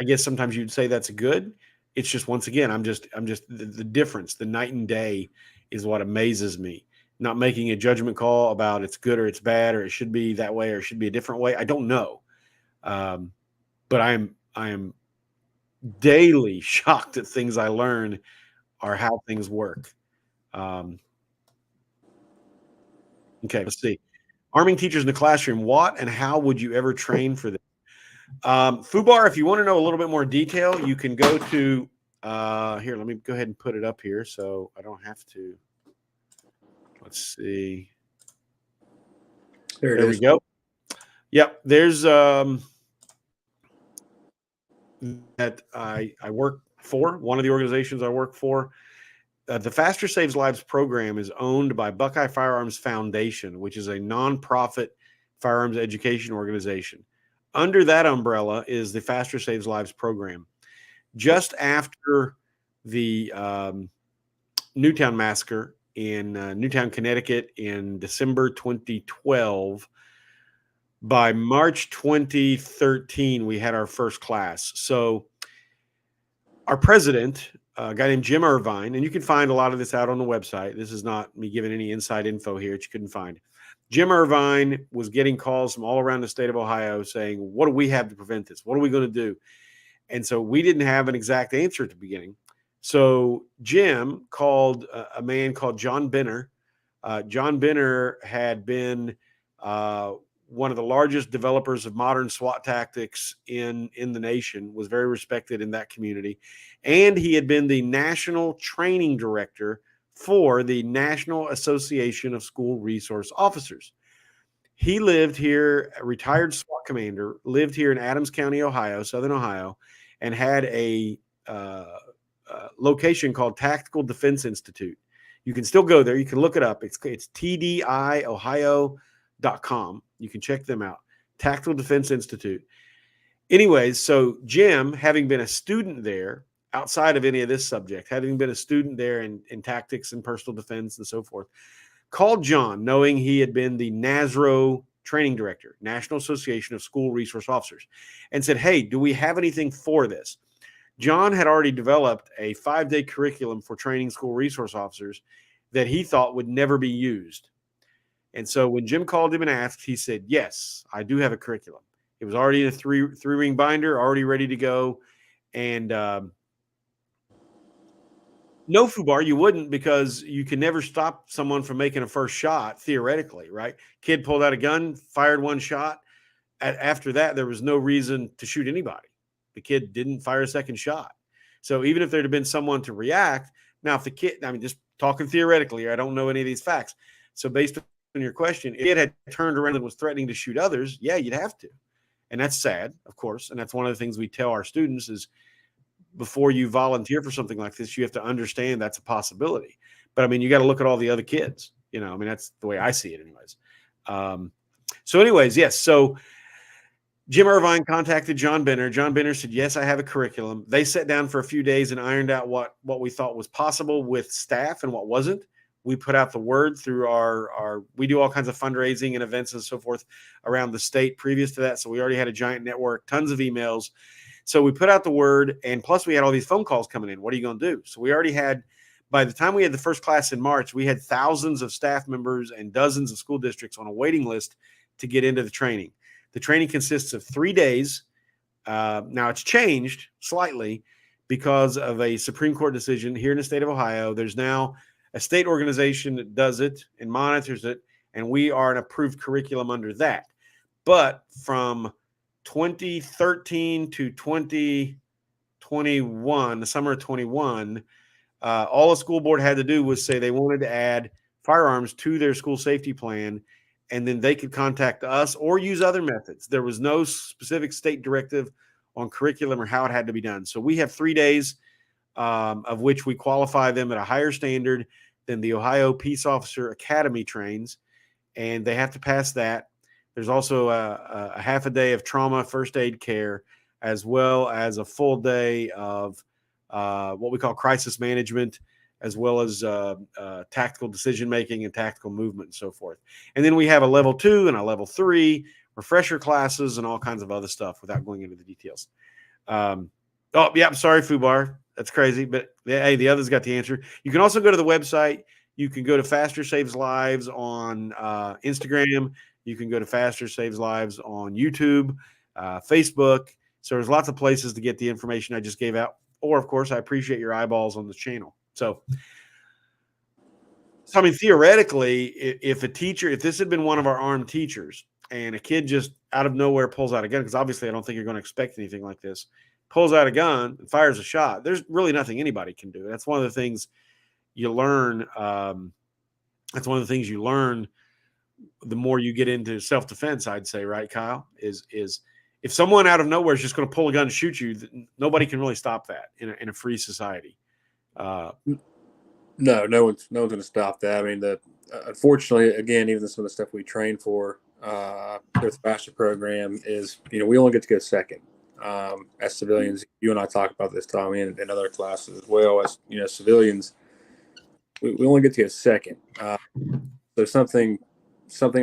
guess sometimes you'd say that's good. It's just, once again, I'm just the difference, the night and day is what amazes me. Not making a judgment call about it's good or it's bad, or it should be that way, or it should be a different way. I don't know. But I am daily shocked at things I learn or how things work. Okay, let's see. Arming teachers in the classroom. What and how would you ever train for this? Fubar, if you want to know a little bit more detail, you can go to here. Let me go ahead and put it up here so I don't have to. Let's see. There we go. Yep, there's that I work for, one of the organizations I work for. The Faster Saves Lives program is owned by Buckeye Firearms Foundation, which is a nonprofit firearms education organization. Under that umbrella is the Faster Saves Lives program. Just after the Newtown massacre in Newtown, Connecticut in December 2012, by March 2013, we had our first class. So our president, a guy named Jim Irvine, and you can find a lot of this out on the website. This is not me giving any inside info here that you couldn't find. Jim Irvine was getting calls from all around the state of Ohio saying, what do we have to prevent this? What are we going to do? And so we didn't have an exact answer at the beginning. So Jim called a man called John Benner. John Benner had been one of the largest developers of modern SWAT tactics in the nation, was very respected in that community. And he had been the national training director for the National Association of School Resource Officers. He lived here, a retired SWAT commander, lived here in Adams County, Ohio, Southern Ohio, and had a location called Tactical Defense Institute. You can still go there. You can look it up. It's tdiohio.com. You can check them out. Tactical Defense Institute. Anyways, so Jim, having been a student there, outside of any of this subject, having been a student there in tactics and personal defense and so forth, called John, knowing he had been the NASRO training director, National Association of School Resource Officers, and said, hey, do we have anything for this? John had already developed a 5-day curriculum for training school resource officers that he thought would never be used. And so when Jim called him and asked, he said, yes, I do have a curriculum. It was already in a three-ring binder, already ready to go. And no, Fubar, you wouldn't, because you can never stop someone from making a first shot, theoretically, right? Kid pulled out a gun, fired one shot. After that, there was no reason to shoot anybody. The kid didn't fire a second shot. So even if there'd have been someone to react, now if the kid, I mean, just talking theoretically, I don't know any of these facts. So based on your question, if it had turned around and was threatening to shoot others, yeah, you'd have to. And that's sad, of course. And that's one of the things we tell our students is before you volunteer for something like this, you have to understand that's a possibility. But I mean, you got to look at all the other kids, I mean, that's the way I see it anyways. So anyways, yes. So Jim Irvine contacted John Benner. John Benner said, yes, I have a curriculum. They sat down for a few days and ironed out what we thought was possible with staff and what wasn't. We put out the word through we do all kinds of fundraising and events and so forth around the state previous to that. So we already had a giant network, tons of emails. So we put out the word, and plus we had all these phone calls coming in. What are you going to do? So we already had, by the time we had the first class in March, we had thousands of staff members and dozens of school districts on a waiting list to get into the training. The training consists of 3 days. Now it's changed slightly because of a Supreme Court decision here in the state of Ohio. There's now a state organization that does it and monitors it, and we are an approved curriculum under that. But from 2013 to 2021, the summer of 21, all a school board had to do was say they wanted to add firearms to their school safety plan, and then they could contact us or use other methods. There was no specific state directive on curriculum or how it had to be done. So we have 3 days of which we qualify them at a higher standard than the Ohio Peace Officer Academy trains, and they have to pass that. There's also a half a day of trauma first aid care, as well as a full day of what we call crisis management, as well as tactical decision-making and tactical movement and so forth. And then we have a level 2 and a level 3 refresher classes and all kinds of other stuff without going into the details. Oh, yeah, I'm sorry, Fubar. That's crazy. But, hey, the others got the answer. You can also go to the website. You can go to Faster Saves Lives on Instagram. You can go to Faster Saves Lives on YouTube, Facebook. So there's lots of places to get the information I just gave out. Or, of course, I appreciate your eyeballs on this channel. So I mean, theoretically, if this had been one of our armed teachers and a kid just out of nowhere pulls out a gun, because obviously I don't think you're going to expect anything like this, pulls out a gun and fires a shot, there's really nothing anybody can do. That's one of the things you learn. That's one of the things you learn the more you get into self-defense, I'd say, right, Kyle, is if someone out of nowhere is just going to pull a gun and shoot you, nobody can really stop that in a free society. No one's going to stop that. I mean, unfortunately, again, even some of the stuff we train for with the master program is, we only get to go second. As civilians, you and I talk about this, Tommy, and in other classes as well. As civilians, we only get to go second. So something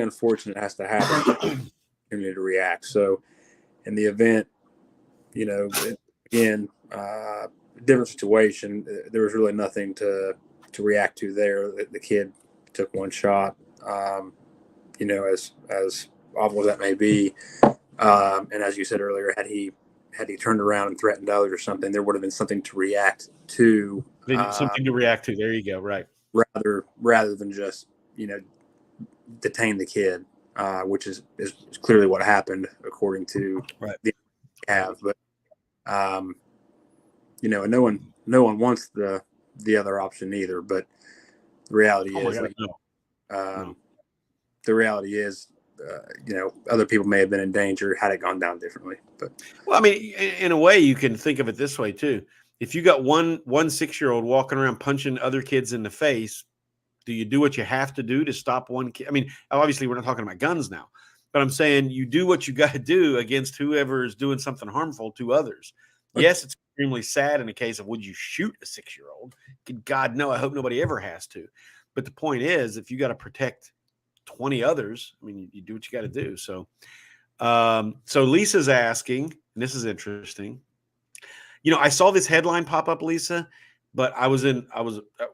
unfortunate has to happen for the community to react. So in the event, again, different situation, there was really nothing to react to there. The kid took one shot, as awful as that may be. And as you said earlier, had he turned around and threatened others or something, there would have been something to react to. Something to react to. There you go. Right. Rather than just, detain the kid, which is clearly what happened according to the have. But, and no one wants the other option either. But the reality is, the reality is, other people may have been in danger had it gone down differently. But well, I mean, in a way, you can think of it this way too. If you got one 6-year-old walking around punching other kids in the face, do you do what you have to do to stop one kid? I mean, obviously, we're not talking about guns now, but I'm saying you do what you got to do against whoever is doing something harmful to others. Yes, it's extremely sad in the case of would you shoot a 6-year-old? God, no, I hope nobody ever has to. But the point is, if you got to protect 20 others, I mean, you do what you got to do. So, so Lisa's asking, and this is interesting. I saw this headline pop up, Lisa, but I was at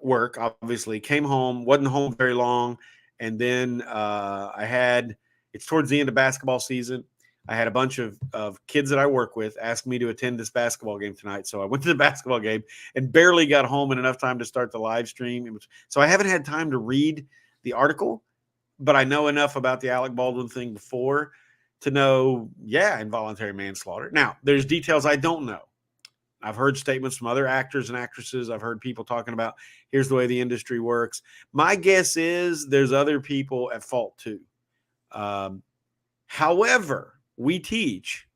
work, obviously, came home, wasn't home very long. And then it's towards the end of basketball season. I had a bunch of kids that I work with ask me to attend this basketball game tonight. So I went to the basketball game and barely got home in enough time to start the live stream. So I haven't had time to read the article, but I know enough about the Alec Baldwin thing before to know, yeah, involuntary manslaughter. Now, there's details I don't know. I've heard statements from other actors and actresses. I've heard people talking about, here's the way the industry works. My guess is there's other people at fault too. However, we teach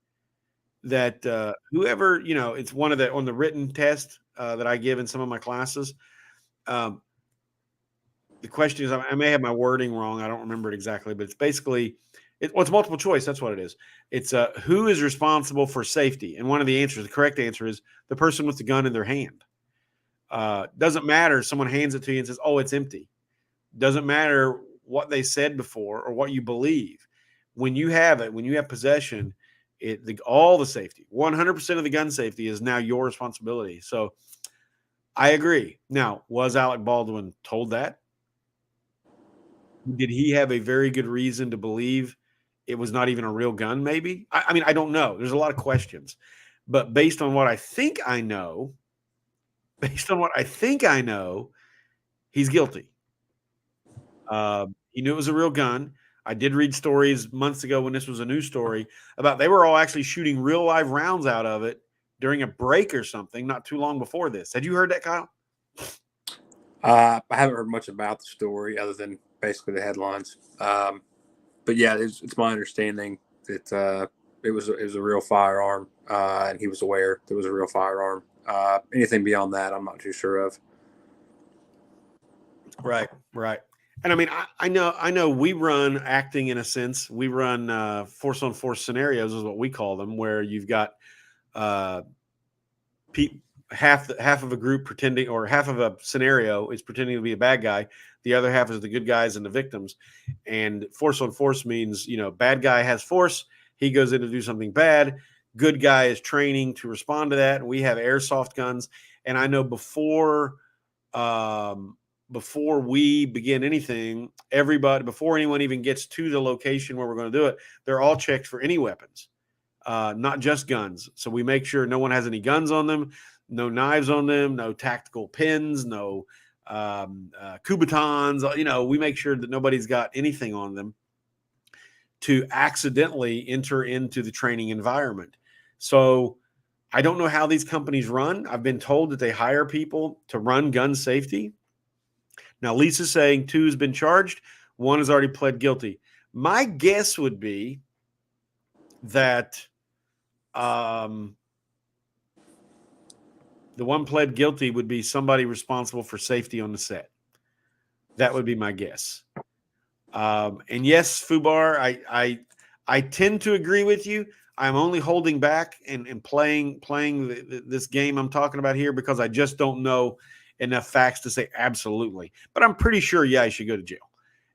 that whoever, it's one of on the written test that I give in some of my classes. The question is, I may have my wording wrong. I don't remember it exactly, but it's basically, it's multiple choice. That's what it is. It's who is responsible for safety? And one of the answers, the correct answer is the person with the gun in their hand. Doesn't matter. Someone hands it to you and says, oh, it's empty. Doesn't matter what they said before or what you believe. When you have it, when you have possession, all the safety, 100% of the gun safety is now your responsibility. So I agree. Now, was Alec Baldwin told that? Did he have a very good reason to believe it was not even a real gun? Maybe. I mean, I don't know. There's a lot of questions, but based on what I think I know, he's guilty. He knew it was a real gun. I did read stories months ago when this was a news story about they were all actually shooting real live rounds out of it during a break or something not too long before this. Had you heard that, Kyle? I haven't heard much about the story other than basically the headlines. But yeah, it's my understanding that it was a real firearm, and he was aware there was a real firearm. Anything beyond that, I'm not too sure of. Right. And I mean, I know we run acting in a sense. We run force on force scenarios is what we call them, where you've got half of a group pretending, or half of a scenario is pretending to be a bad guy. The other half is the good guys and the victims. And force on force means, bad guy has force. He goes in to do something bad. Good guy is training to respond to that. And we have airsoft guns. And I know before we begin anything, before anyone even gets to the location where we're going to do it, they're all checked for any weapons, not just guns. So we make sure no one has any guns on them, no knives on them, no tactical pins, no Kubotans. We make sure that nobody's got anything on them to accidentally enter into the training environment. So I don't know how these companies run. I've been told that they hire people to run gun safety. Now, Lisa's saying 2 has been charged. 1 has already pled guilty. My guess would be that the 1 pled guilty would be somebody responsible for safety on the set. That would be my guess. And yes, Fubar, I tend to agree with you. I'm only holding back and playing this game I'm talking about here because I just don't know enough facts to say absolutely. But I'm pretty sure, yeah, I should go to jail.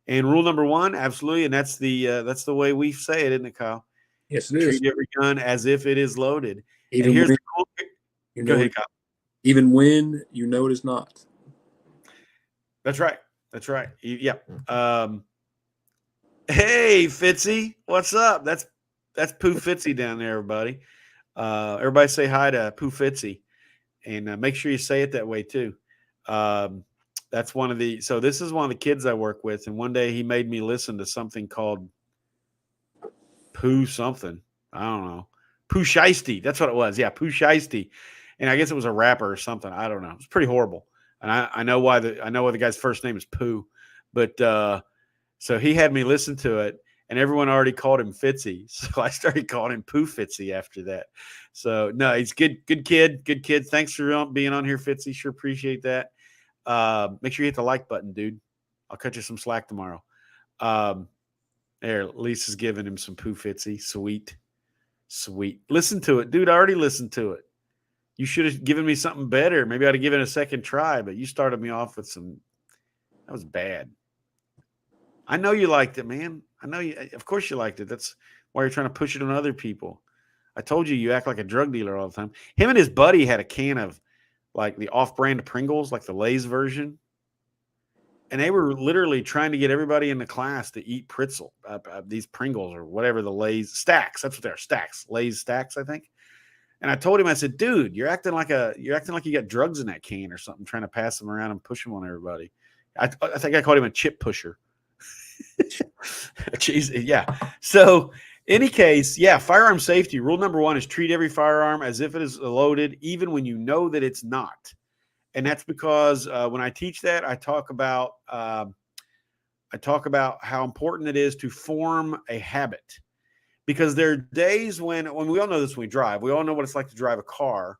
And rule number 1, absolutely, and that's the way we say it, isn't it, Kyle? Yes, it is. Treat every gun as if it is loaded. Even and here's when, the cool thing. Go ahead, Kyle. Even when you know it is not. That's right. Yeah. Hey, Fitzy, what's up? That's Pooh Fitzy down there, everybody. Everybody say hi to Pooh Fitzy, and make sure you say it that way too. That's so this is one of the kids I work with, and one day he made me listen to something called Pooh something. I don't know. Pooh Shiesty. That's what it was. Yeah, Pooh Shiesty. And I guess it was a rapper or something. I don't know. It's pretty horrible. And I know why the guy's first name is Pooh. But so he had me listen to it, and everyone already called him Fitzy. So I started calling him Pooh Fitzy after that. So no, he's good kid. Thanks for being on here, Fitzy. Sure appreciate that. Make sure you hit the like button, dude. I'll cut you some slack tomorrow. There, Lisa's giving him some Pooh Fitzy. Sweet. Listen to it, dude. I already listened to it. You should have given me something better. Maybe I'd have given it a second try, but you started me off with that was bad. I know you liked it, man. I know you. Of course you liked it. That's why you're trying to push it on other people. I told you act like a drug dealer all the time. Him and his buddy had a can of like the off-brand Pringles, like the Lay's version. And they were literally trying to get everybody in the class to eat Pretzel, these Pringles or whatever, the Lay's stacks. That's what they are, stacks. Lay's stacks, I think. And I told him, I said, dude, you're acting like you got drugs in that can or something, trying to pass them around and push them on everybody. I think I called him a chip pusher. Jeez, yeah. So Any case, yeah, firearm safety. Rule number one is treat every firearm as if it is loaded, even when you know that it's not. And that's because when I teach that, I talk about how important it is to form a habit. Because there are days when we all know this when we drive. We all know what it's like to drive a car,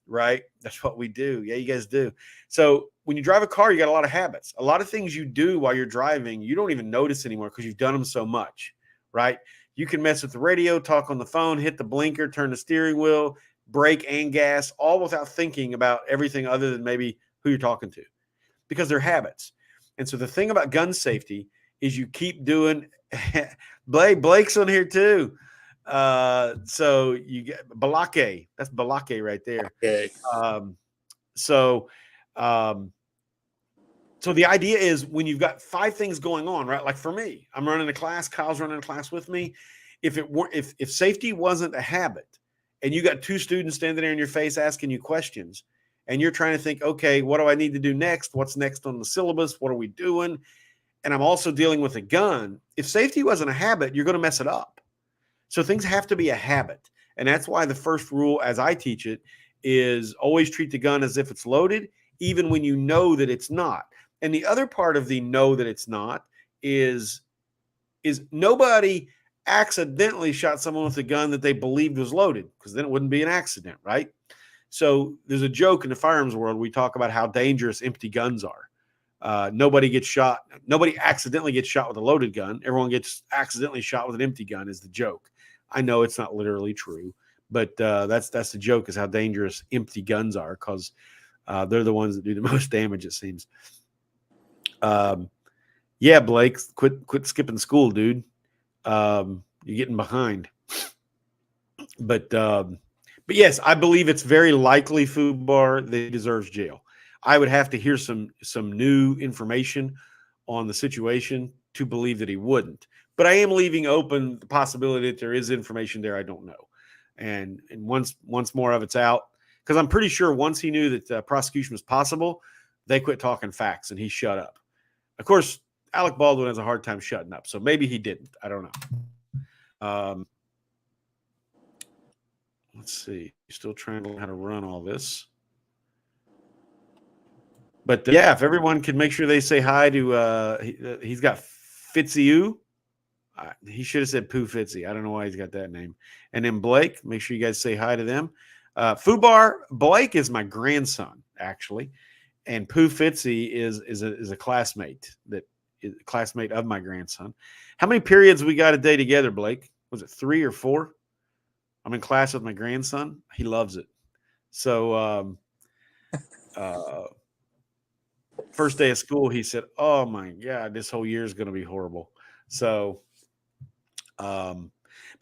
right? That's what we do. Yeah, you guys do. So when you drive a car, you got a lot of habits. A lot of things you do while you're driving, you don't even notice anymore because you've done them so much, right? You can mess with the radio, talk on the phone, hit the blinker, turn the steering wheel, brake and gas, all without thinking about everything other than maybe who you're talking to because they're habits. And so the thing about gun safety is you keep doing Blake's on here too. So you get Balake. That's Balake right there. Okay. Um, so um, so the idea is when you've got 5 things going on, right? Like for me, I'm running a class, Kyle's running a class with me. If safety wasn't a habit and you got 2 students standing there in your face asking you questions and you're trying to think, okay, what do I need to do next? What's next on the syllabus? What are we doing? And I'm also dealing with a gun. If safety wasn't a habit, you're going to mess it up. So things have to be a habit. And that's why the first rule, as I teach it, is always treat the gun as if it's loaded, even when you know that it's not. And the other part of the know that it's not is nobody accidentally shot someone with a gun that they believed was loaded, because then it wouldn't be an accident, right? So there's a joke in the firearms world. We talk about how dangerous empty guns are. Nobody gets shot. Nobody accidentally gets shot with a loaded gun. Everyone gets accidentally shot with an empty gun is the joke. I know it's not literally true, but that's the joke, is how dangerous empty guns are, because they're the ones that do the most damage, it seems. Yeah, Blake, quit skipping school, dude. You're getting behind. But yes, I believe it's very likely, Fubar, that he deserves jail. I would have to hear some new information on the situation to believe that he wouldn't. But I am leaving open the possibility that there is information there I don't know. And once more of it's out, because I'm pretty sure once he knew that prosecution was possible, they quit talking facts and he shut up. Of course, Alec Baldwin has a hard time shutting up, so maybe he didn't. I don't know. Let's see. Still trying to learn how to run all this. But yeah, if everyone could make sure they say hi to, he's got Fitzy. He should have said Pooh Fitzy. I don't know why he's got that name. And then Blake, make sure you guys say hi to them. Fubar, Blake is my grandson, actually. And Pooh Fitzy is a classmate classmate of my grandson. How many periods we got a day together, Blake? Was it 3 or 4? I'm in class with my grandson. He loves it. So first day of school, he said, "Oh my God, this whole year is going to be horrible." So, but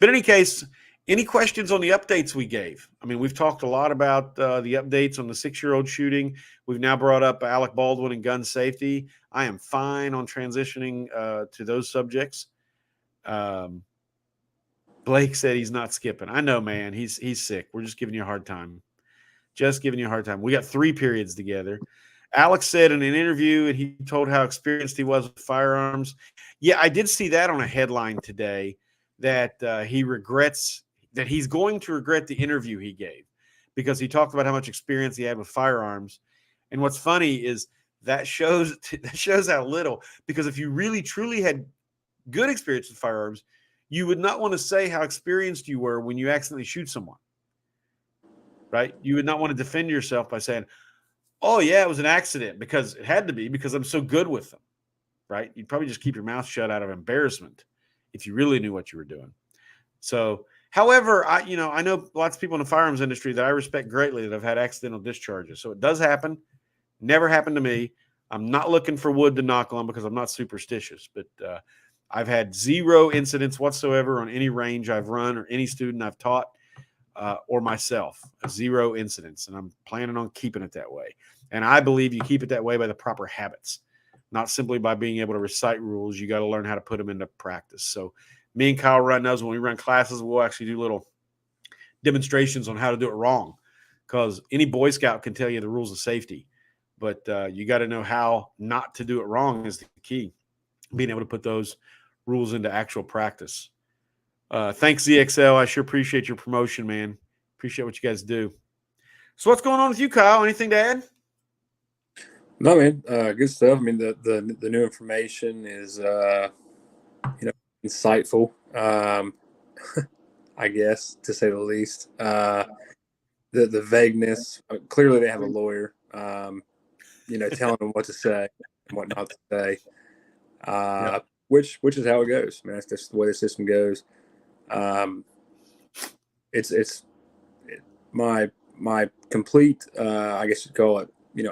in any case, any questions on the updates we gave? I mean, we've talked a lot about the updates on the 6-year-old shooting. We've now brought up Alec Baldwin and gun safety. I am fine on transitioning to those subjects. Blake said he's not skipping. I know, man. He's sick. We're just giving you a hard time. Just giving you a hard time. We got 3 periods together. Alex said in an interview, and he told how experienced he was with firearms. Yeah, I did see that on a headline today, that he regrets that he's going to regret the interview he gave, because he talked about how much experience he had with firearms. And what's funny is that shows how little, because if you really truly had good experience with firearms, you would not want to say how experienced you were when you accidentally shoot someone, right? You would not want to defend yourself by saying, "Oh yeah, it was an accident," because it had to be, because I'm so good with them, right? You'd probably just keep your mouth shut out of embarrassment if you really knew what you were doing. So, however, I know lots of people in the firearms industry that I respect greatly that have had accidental discharges. So it does happen. Never happened to me. I'm not looking for wood to knock on because I'm not superstitious, but I've had 0 incidents whatsoever on any range I've run or any student I've taught. Or myself, 0 incidents. And I'm planning on keeping it that way. And I believe you keep it that way by the proper habits, not simply by being able to recite rules. You got to learn how to put them into practice. So me and Kyle run those. When we run classes, we'll actually do little demonstrations on how to do it wrong, because any Boy Scout can tell you the rules of safety. But you got to know how not to do it wrong is the key. Being able to put those rules into actual practice. Thanks, ZXL. I sure appreciate your promotion, man. Appreciate what you guys do. So what's going on with you, Kyle? Anything to add? No, man, good stuff. I mean, the new information is insightful, I guess, to say the least. The vagueness. Clearly, they have a lawyer, telling them what to say and what not to say. Yep. Which is how it goes. I mean, that's just the way the system goes. Um, it's my complete, I guess you'd call it,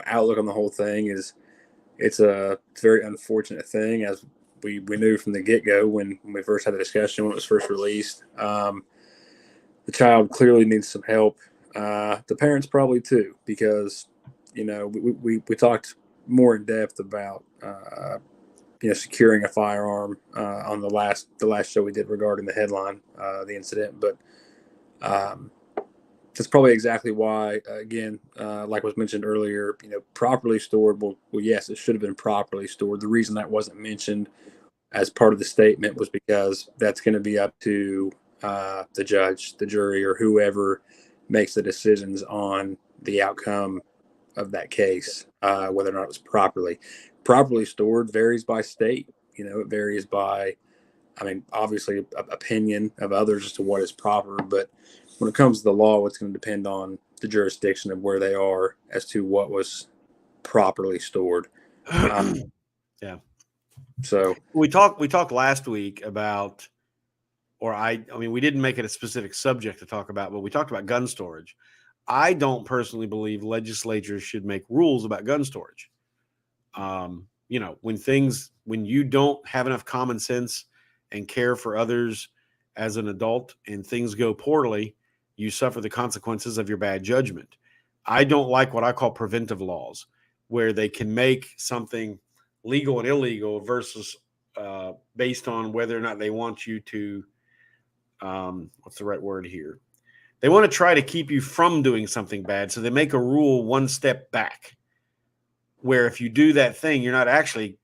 outlook on the whole thing is it's a very unfortunate thing, as we knew from the get-go when we first had the discussion when it was first released. The child clearly needs some help. The parents probably too, because we talked more in depth about securing a firearm on the last show we did regarding the headline, the incident. But that's probably exactly why, again, like was mentioned earlier, properly stored. Well, yes, it should have been properly stored. The reason that wasn't mentioned as part of the statement was because that's going to be up to the judge, the jury, or whoever makes the decisions on the outcome of that case, whether or not it was properly stored. Varies by state. It varies by, obviously, opinion of others as to what is proper. But when it comes to the law, it's going to depend on the jurisdiction of where they are as to what was properly stored. Yeah. So we talked last week about, we didn't make it a specific subject to talk about, but we talked about gun storage. I don't personally believe legislatures should make rules about gun storage. When you don't have enough common sense and care for others as an adult and things go poorly, you suffer the consequences of your bad judgment. I don't like what I call preventive laws, where they can make something legal and illegal versus based on whether or not they want you to, what's the right word here? They want to try to keep you from doing something bad. So they make a rule one step back, where if you do that thing, you're not actually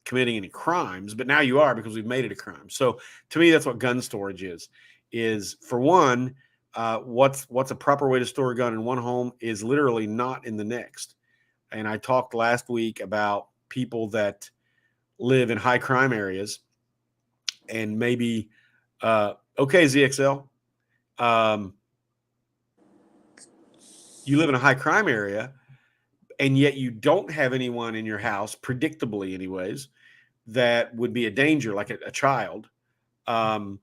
committing any crimes, but now you are because we've made it a crime. So to me, that's what gun storage is for one, what's a proper way to store a gun in one home is literally not in the next. And I talked last week about people that live in high crime areas and maybe, okay, ZXL, you live in a high crime area and yet you don't have anyone in your house, predictably anyways, that would be a danger, like a child. You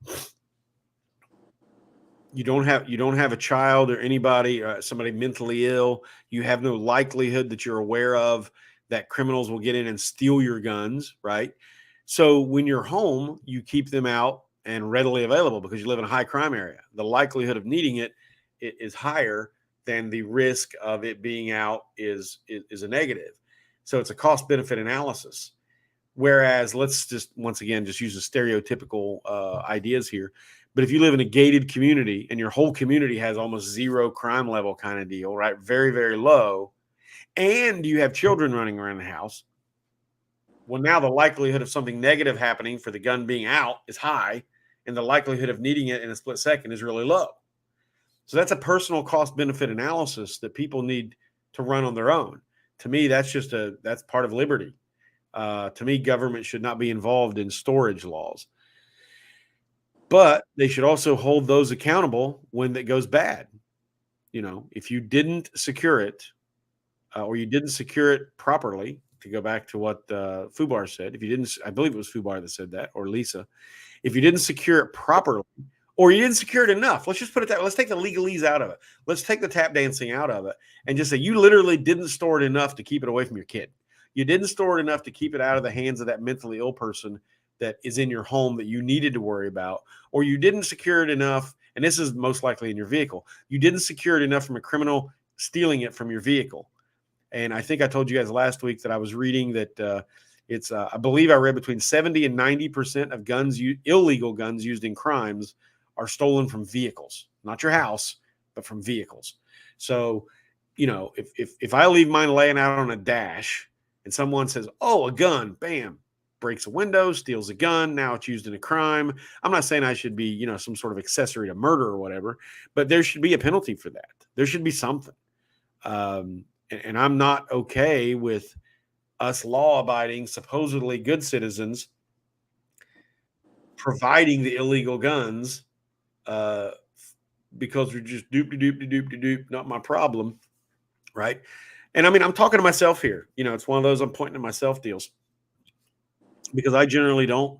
don't have a child or anybody, somebody mentally ill. You have no likelihood that you're aware of that criminals will get in and steal your guns, right? So when you're home, you keep them out and readily available because you live in a high crime area. The likelihood of needing it is higher than the risk of it being out is a negative. So it's a cost benefit analysis. Whereas let's just once again just use the stereotypical ideas here. But if you live in a gated community and your whole community has almost zero crime level kind of deal, right? Very, very low, and you have children running around the house, well, now the likelihood of something negative happening for the gun being out is high, and the likelihood of needing it in a split second is really low. So that's a personal cost benefit analysis that people need to run on their own. To me, that's part of liberty. To me, government should not be involved in storage laws, but they should also hold those accountable when that goes bad. If you didn't secure it or you didn't secure it properly, to go back to what Fubar said, if you didn't, I believe it was Fubar that said that, or Lisa, if you didn't secure it properly or you didn't secure it enough, let's just put it that, let's take the legalese out of it. Let's take the tap dancing out of it and just say you literally didn't store it enough to keep it away from your kid. You didn't store it enough to keep it out of the hands of that mentally ill person that is in your home that you needed to worry about, or you didn't secure it enough, and this is most likely in your vehicle. You didn't secure it enough from a criminal stealing it from your vehicle. And I think I told you guys last week that I was reading that I believe I read between 70 and 90% of guns, illegal guns used in crimes, are stolen from vehicles, not your house, but from vehicles. So, if I leave mine laying out on a dash and someone says, "Oh, a gun," bam, breaks a window, steals a gun. Now it's used in a crime. I'm not saying I should be, some sort of accessory to murder or whatever, but there should be a penalty for that. There should be something. And I'm not okay with us law-abiding, supposedly good citizens providing the illegal guns because we're just doop, not my problem, right? And I mean, I'm talking to myself here. It's one of those I'm pointing to myself deals because I generally don't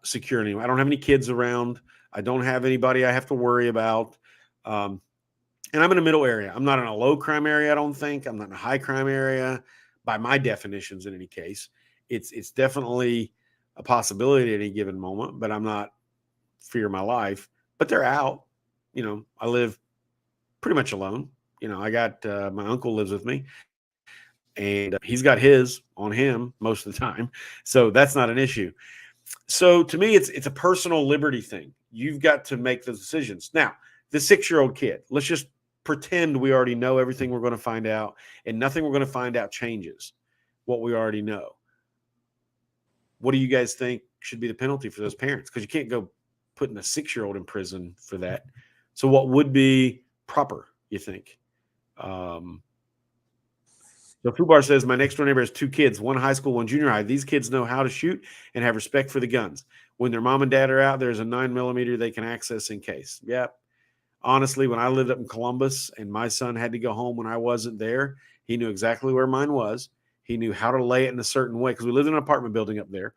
secure anyone. I don't have any kids around. I don't have anybody I have to worry about. And I'm in a middle area. I'm not in a low crime area, I don't think. I'm not in a high crime area by my definitions in any case. It's definitely a possibility at any given moment, but I'm not fear my life. But they're out. I live pretty much alone. I got my uncle lives with me, and he's got his on him most of the time. So that's not an issue. So to me, it's a personal liberty thing. You've got to make the decisions. Now, the 6-year-old kid, let's just pretend we already know everything we're going to find out, and nothing we're going to find out changes what we already know. What do you guys think should be the penalty for those parents? Because you can't go putting a 6-year-old in prison for that. So what would be proper, you think? So Fubar says, my next door neighbor has 2 kids, one high school, one junior high. These kids know how to shoot and have respect for the guns. When their mom and dad are out, there's a 9mm they can access in case. Yep. Honestly, when I lived up in Columbus and my son had to go home when I wasn't there, he knew exactly where mine was. He knew how to lay it in a certain way because we lived in an apartment building up there.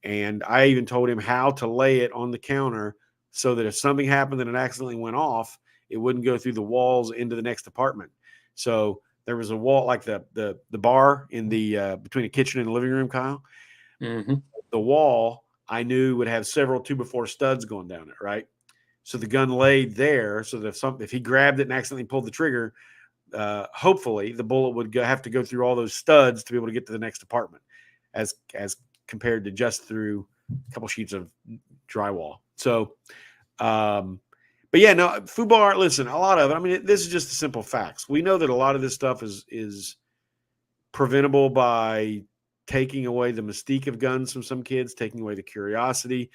And I even told him how to lay it on the counter so that if something happened and it accidentally went off, it wouldn't go through the walls into the next apartment. So there was a wall like the bar in the between the kitchen and the living room, Kyle. Mm-hmm. The wall I knew would have several 2x4 studs going down it, right? So the gun laid there, so that if he grabbed it and accidentally pulled the trigger, hopefully the bullet would have to go through all those studs to be able to get to the next apartment, as compared to just through a couple sheets of drywall. So, but yeah, no, Fubar, listen, a lot of it. I mean, this is just the simple facts. We know that a lot of this stuff is preventable by taking away the mystique of guns from some kids, taking away the curiosity,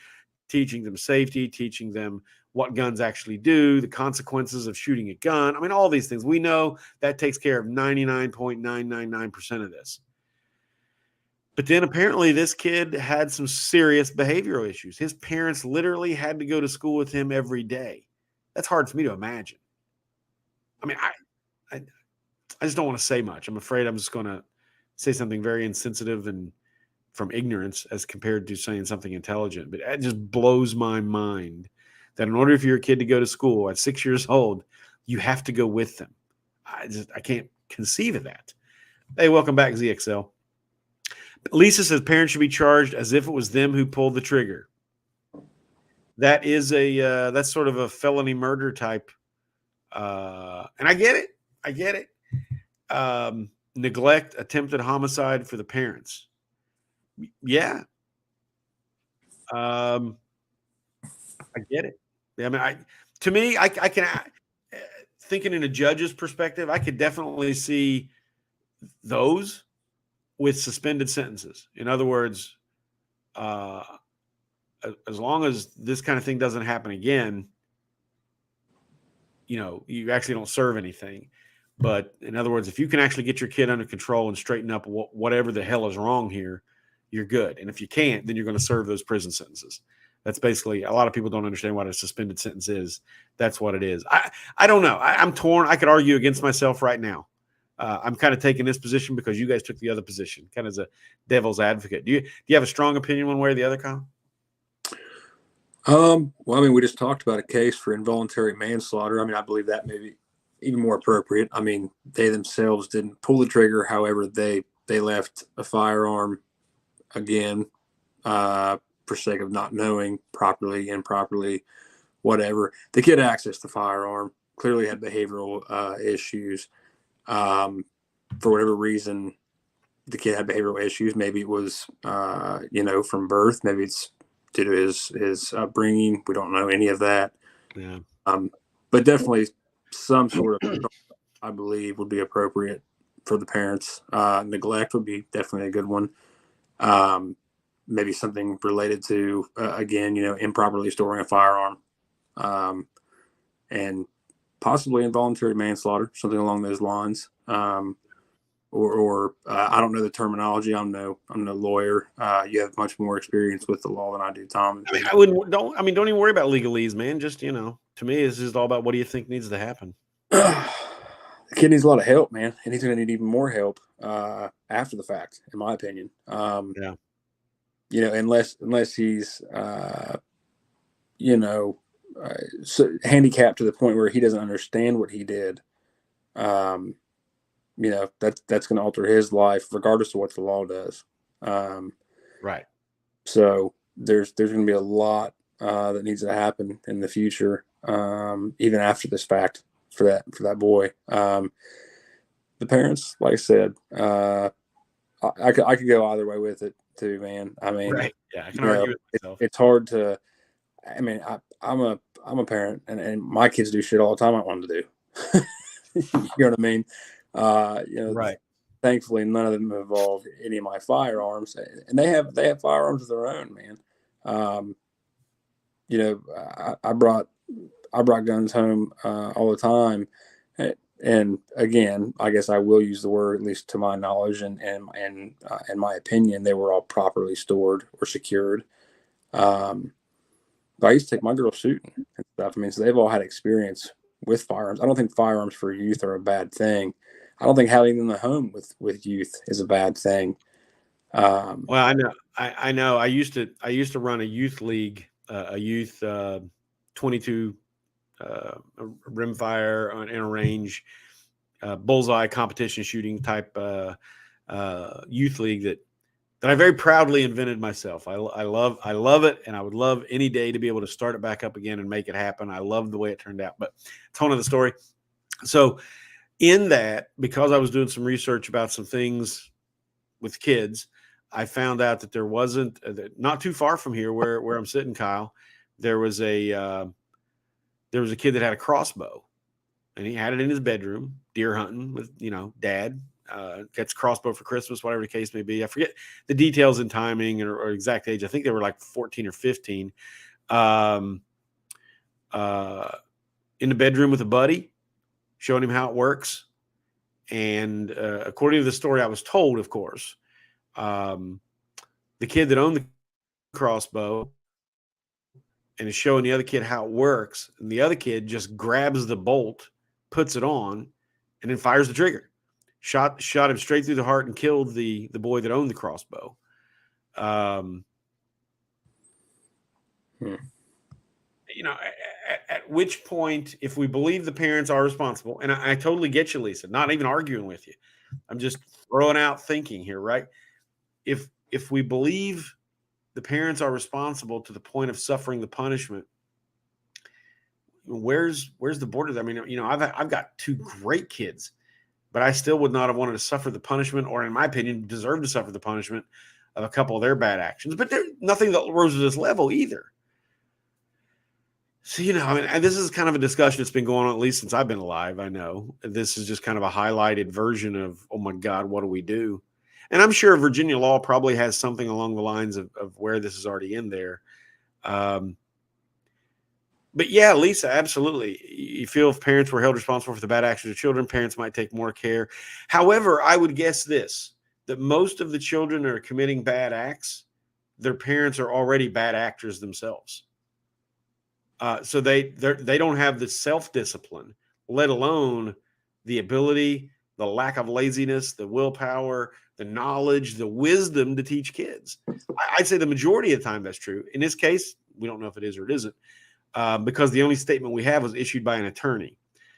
teaching them safety, teaching them what guns actually do, the consequences of shooting a gun. I mean, all these things. We know that takes care of 99.999% of this. But then apparently this kid had some serious behavioral issues. His parents literally had to go to school with him every day. That's hard for me to imagine. I mean, I just don't want to say much. I'm afraid I'm just going to say something very insensitive and from ignorance as compared to saying something intelligent. But it just blows my mind that in order for your kid to go to school at 6 years old, you have to go with them. I can't conceive of that. Hey, welcome back, ZXL. Lisa says parents should be charged as if it was them who pulled the trigger. That is that's sort of a felony murder type. And I get it. Neglect, attempted homicide for the parents. Yeah. I get it. I mean, I can thinking in a judge's perspective, I could definitely see those with suspended sentences. In other words, as long as this kind of thing doesn't happen again, you actually don't serve anything. But in other words, if you can actually get your kid under control and straighten up whatever the hell is wrong here, you're good. And if you can't, then you're going to serve those prison sentences. That's basically, a lot of people don't understand what a suspended sentence is. That's what it is. I don't know. I'm torn. I could argue against myself right now. I'm kind of taking this position because you guys took the other position, kind of as a devil's advocate. Do you have a strong opinion one way or the other, Kyle? Well, I mean, we just talked about a case for involuntary manslaughter. I mean, I believe that may be even more appropriate. I mean, they themselves didn't pull the trigger. However, they left a firearm again, for sake of not knowing properly, improperly, whatever. The kid accessed the firearm, clearly had behavioral issues. For whatever reason, the kid had behavioral issues. Maybe it was, from birth. Maybe it's due to his upbringing. We don't know any of that. Yeah. But definitely some sort of, I believe, would be appropriate for the parents. Neglect would be definitely a good one. maybe something related to, again, improperly storing a firearm, and possibly involuntary manslaughter, something along those lines. Or I don't know the terminology. I'm no lawyer. You have much more experience with the law than I do, Tom. I mean, don't even worry about legalese, man. Just, to me, it's just all about what do you think needs to happen. The kid needs a lot of help, man, and he's going to need even more help after the fact, in my opinion. Yeah. Unless he's, so handicapped to the point where he doesn't understand what he did. That's going to alter his life, regardless of what the law does. Right. So there's going to be a lot that needs to happen in the future, even after this fact, for that boy. The parents, like I said, I could go either way with it too, man. I mean, right. Yeah, I can argue with myself. It's hard to. I mean, I'm a parent, and my kids do shit all the time I want them to do. You know what I mean? Right. Thankfully, none of them involved any of my firearms, and they have firearms of their own, man. I brought guns home all the time, and again, I guess I will use the word, at least to my knowledge and in my opinion, they were all properly stored or secured. But I used to take my girls shooting and stuff. I mean, so they've all had experience with firearms. I don't think firearms for youth are a bad thing. I don't think having them in the home with youth is a bad thing. Well, I know. I know. I used to run a youth league, a youth 22 rimfire in a range, bullseye competition shooting type youth league that I very proudly invented myself. I love it, and I would love any day to be able to start it back up again and make it happen. I love the way it turned out, but it's a whole other story. So in that, because I was doing some research about some things with kids, I found out that there wasn't not too far from here where I'm sitting, Kyle, there was a kid that had a crossbow, and he had it in his bedroom, deer hunting with, dad, gets crossbow for Christmas, whatever the case may be. I forget the details and timing or exact age. I think they were like 14 or 15. In the bedroom with a buddy, showing him how it works. And according to the story I was told, of course, the kid that owned the crossbow and is showing the other kid how it works, and the other kid just grabs the bolt, puts it on, and then fires the trigger. Shot him straight through the heart and killed the boy that owned the crossbow. At which point, if we believe the parents are responsible, and I totally get you, Lisa, not even arguing with you. I'm just throwing out thinking here, right? If we believe the parents are responsible to the point of suffering the punishment, where's the border? I mean, I've got two great kids, but I still would not have wanted to suffer the punishment, or in my opinion, deserve to suffer the punishment of a couple of their bad actions. But there's nothing that rose to this level either. So, and this is kind of a discussion that's been going on at least since I've been alive. I know this is just kind of a highlighted version of, oh my God, what do we do? And I'm sure Virginia law probably has something along the lines of where this is already in there. But yeah, Lisa, absolutely. You feel if parents were held responsible for the bad actions of children, parents might take more care. However, I would guess that most of the children that are committing bad acts, their parents are already bad actors themselves. So they don't have the self-discipline, let alone the ability, the lack of laziness, the willpower, the knowledge, the wisdom to teach kids. I'd say the majority of the time that's true. In this case, we don't know if it is or it isn't, because the only statement we have was issued by an attorney.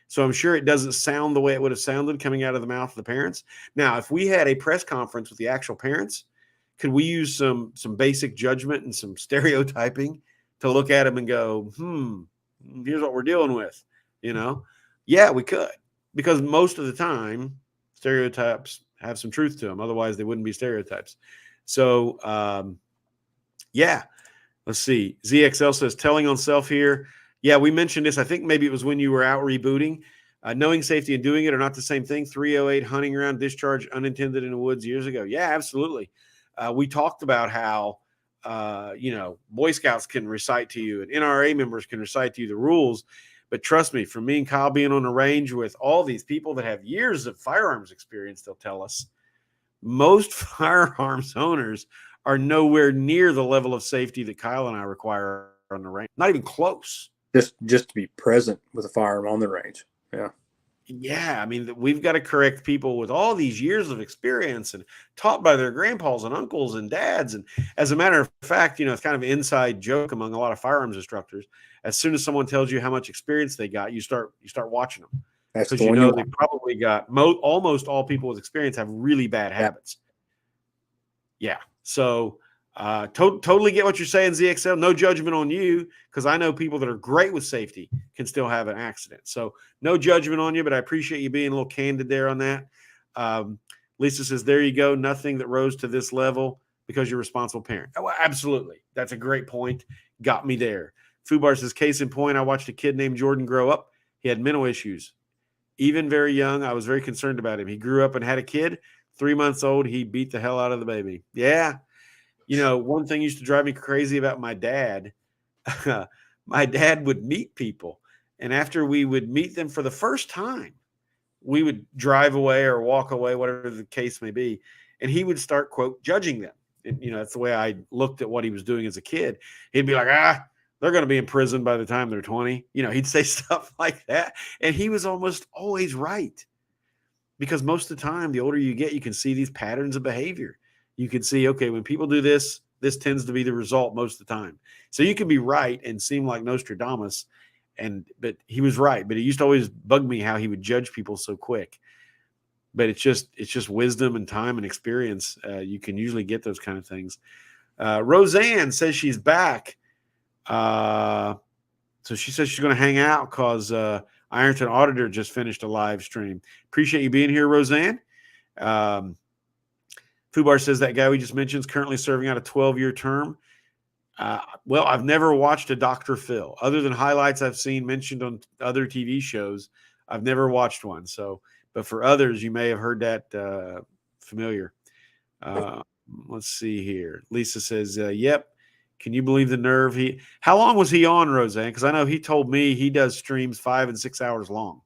So I'm sure it doesn't sound the way it would have sounded coming out of the mouth of the parents. Now, if we had a press conference with the actual parents, could we use some basic judgment and some stereotyping to look at them and go, here's what we're dealing with, Yeah, we could, because most of the time stereotypes have some truth to them. Otherwise they wouldn't be stereotypes. So, yeah, let's see. ZXL says telling on self here. Yeah, we mentioned this. I think maybe it was when you were out rebooting. Knowing safety and doing it are not the same thing. 308 hunting around discharge unintended in the woods years ago. Yeah, absolutely. We talked about how Boy Scouts can recite to you and NRA members can recite to you the rules. But trust me, from me and Kyle being on the range with all these people that have years of firearms experience, they'll tell us most firearms owners are nowhere near the level of safety that Kyle and I require on the range. Not even close. Just to be present with a firearm on the range. Yeah. Yeah, I mean, we've got to correct people with all these years of experience and taught by their grandpas and uncles and dads. And as a matter of fact, it's kind of an inside joke among a lot of firearms instructors. As soon as someone tells you how much experience they got, you start watching them That's because they probably got almost all people with experience have really bad habits. Yeah, so totally get what you're saying, ZXL. No judgment on you, because I know people that are great with safety can still have an accident. So no judgment on you, but I appreciate you being a little candid there on that. Lisa says, there you go. Nothing that rose to this level because you're a responsible parent. Oh, absolutely. That's a great point. Got me there. Fubar says, case in point, I watched a kid named Jordan grow up. He had mental issues. Even very young, I was very concerned about him. He grew up and had a kid. 3 months old, he beat the hell out of the baby. Yeah. One thing used to drive me crazy about my dad. My dad would meet people. And after we would meet them for the first time, we would drive away or walk away, whatever the case may be. And he would start, quote, judging them. And, that's the way I looked at what he was doing as a kid. He'd be like, they're going to be in prison by the time they're 20. He'd say stuff like that. And he was almost always right. Because most of the time, the older you get, you can see these patterns of behavior. You can see, okay, when people do this, this tends to be the result most of the time. So you can be right and seem like Nostradamus, but he was right. But it used to always bug me how he would judge people so quick. But it's just wisdom and time and experience. You can usually get those kind of things. Roseanne says she's back. So she says she's going to hang out because Ironton Auditor just finished a live stream. Appreciate you being here, Roseanne. Fubar says that guy we just mentioned is currently serving out a 12-year term. Well, I've never watched a Dr. Phil. Other than highlights I've seen mentioned on other TV shows, I've never watched one. So, but for others, you may have heard that familiar. Let's see here. Lisa says, yep. Can you believe the nerve? How long was he on, Roseanne? Because I know he told me he does streams 5 and 6 hours long.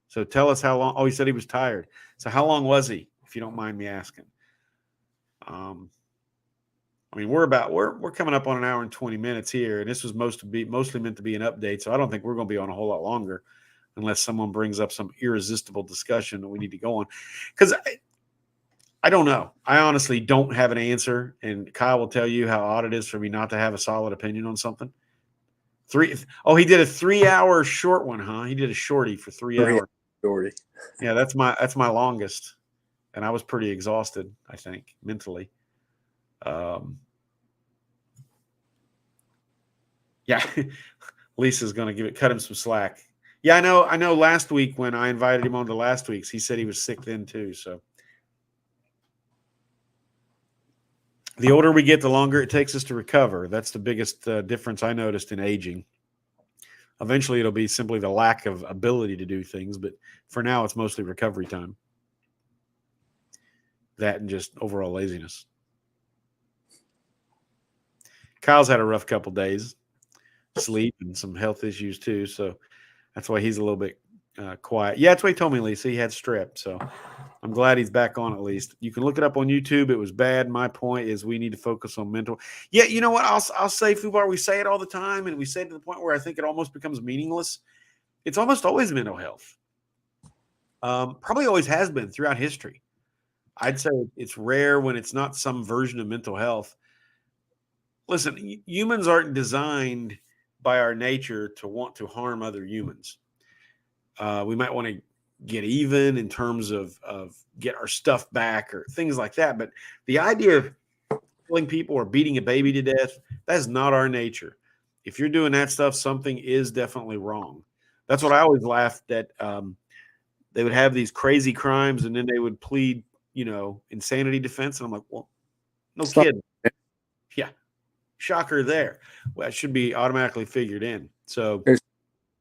So tell us how long. Oh, he said he was tired. So how long was he, if you don't mind me asking? We're coming up on an hour and 20 minutes here, and this was mostly meant to be an update. So I don't think we're going to be on a whole lot longer, unless someone brings up some irresistible discussion that we need to go on. Because I don't know. I honestly don't have an answer, and Kyle will tell you how odd it is for me not to have a solid opinion on something. He did a 3-hour short one, huh? He did a shorty for 3 hours. Shorty. Yeah, that's my longest, and I was pretty exhausted, I think, mentally. Yeah, Lisa's going to cut him some slack. Yeah, I know. Last week when I invited him on to last week's, he said he was sick then too. So. The older we get, the longer it takes us to recover. That's the biggest difference I noticed in aging. Eventually, it'll be simply the lack of ability to do things, but for now, it's mostly recovery time. That and just overall laziness. Kyle's had a rough couple days, sleep and some health issues too, so that's why he's a little bit quiet. Yeah, that's what he told me, Lisa. He had strep, so I'm glad he's back on at least. You can look it up on YouTube. It was bad. My point is we need to focus on mental. Yeah, you know what? I'll say, Fubar, we say it all the time, and we say it to the point where I think it almost becomes meaningless. It's almost always mental health. Probably always has been throughout history. I'd say it's rare when it's not some version of mental health. Listen, humans aren't designed by our nature to want to harm other humans. We might want to get even in terms of get our stuff back or things like that. But the idea of killing people or beating a baby to death, that's not our nature. If you're doing that stuff, something is definitely wrong. That's what I always laughed at. They would have these crazy crimes and then they would plead, insanity defense. And I'm like, well, no kidding. Yeah. Shocker there. Well, it should be automatically figured in. So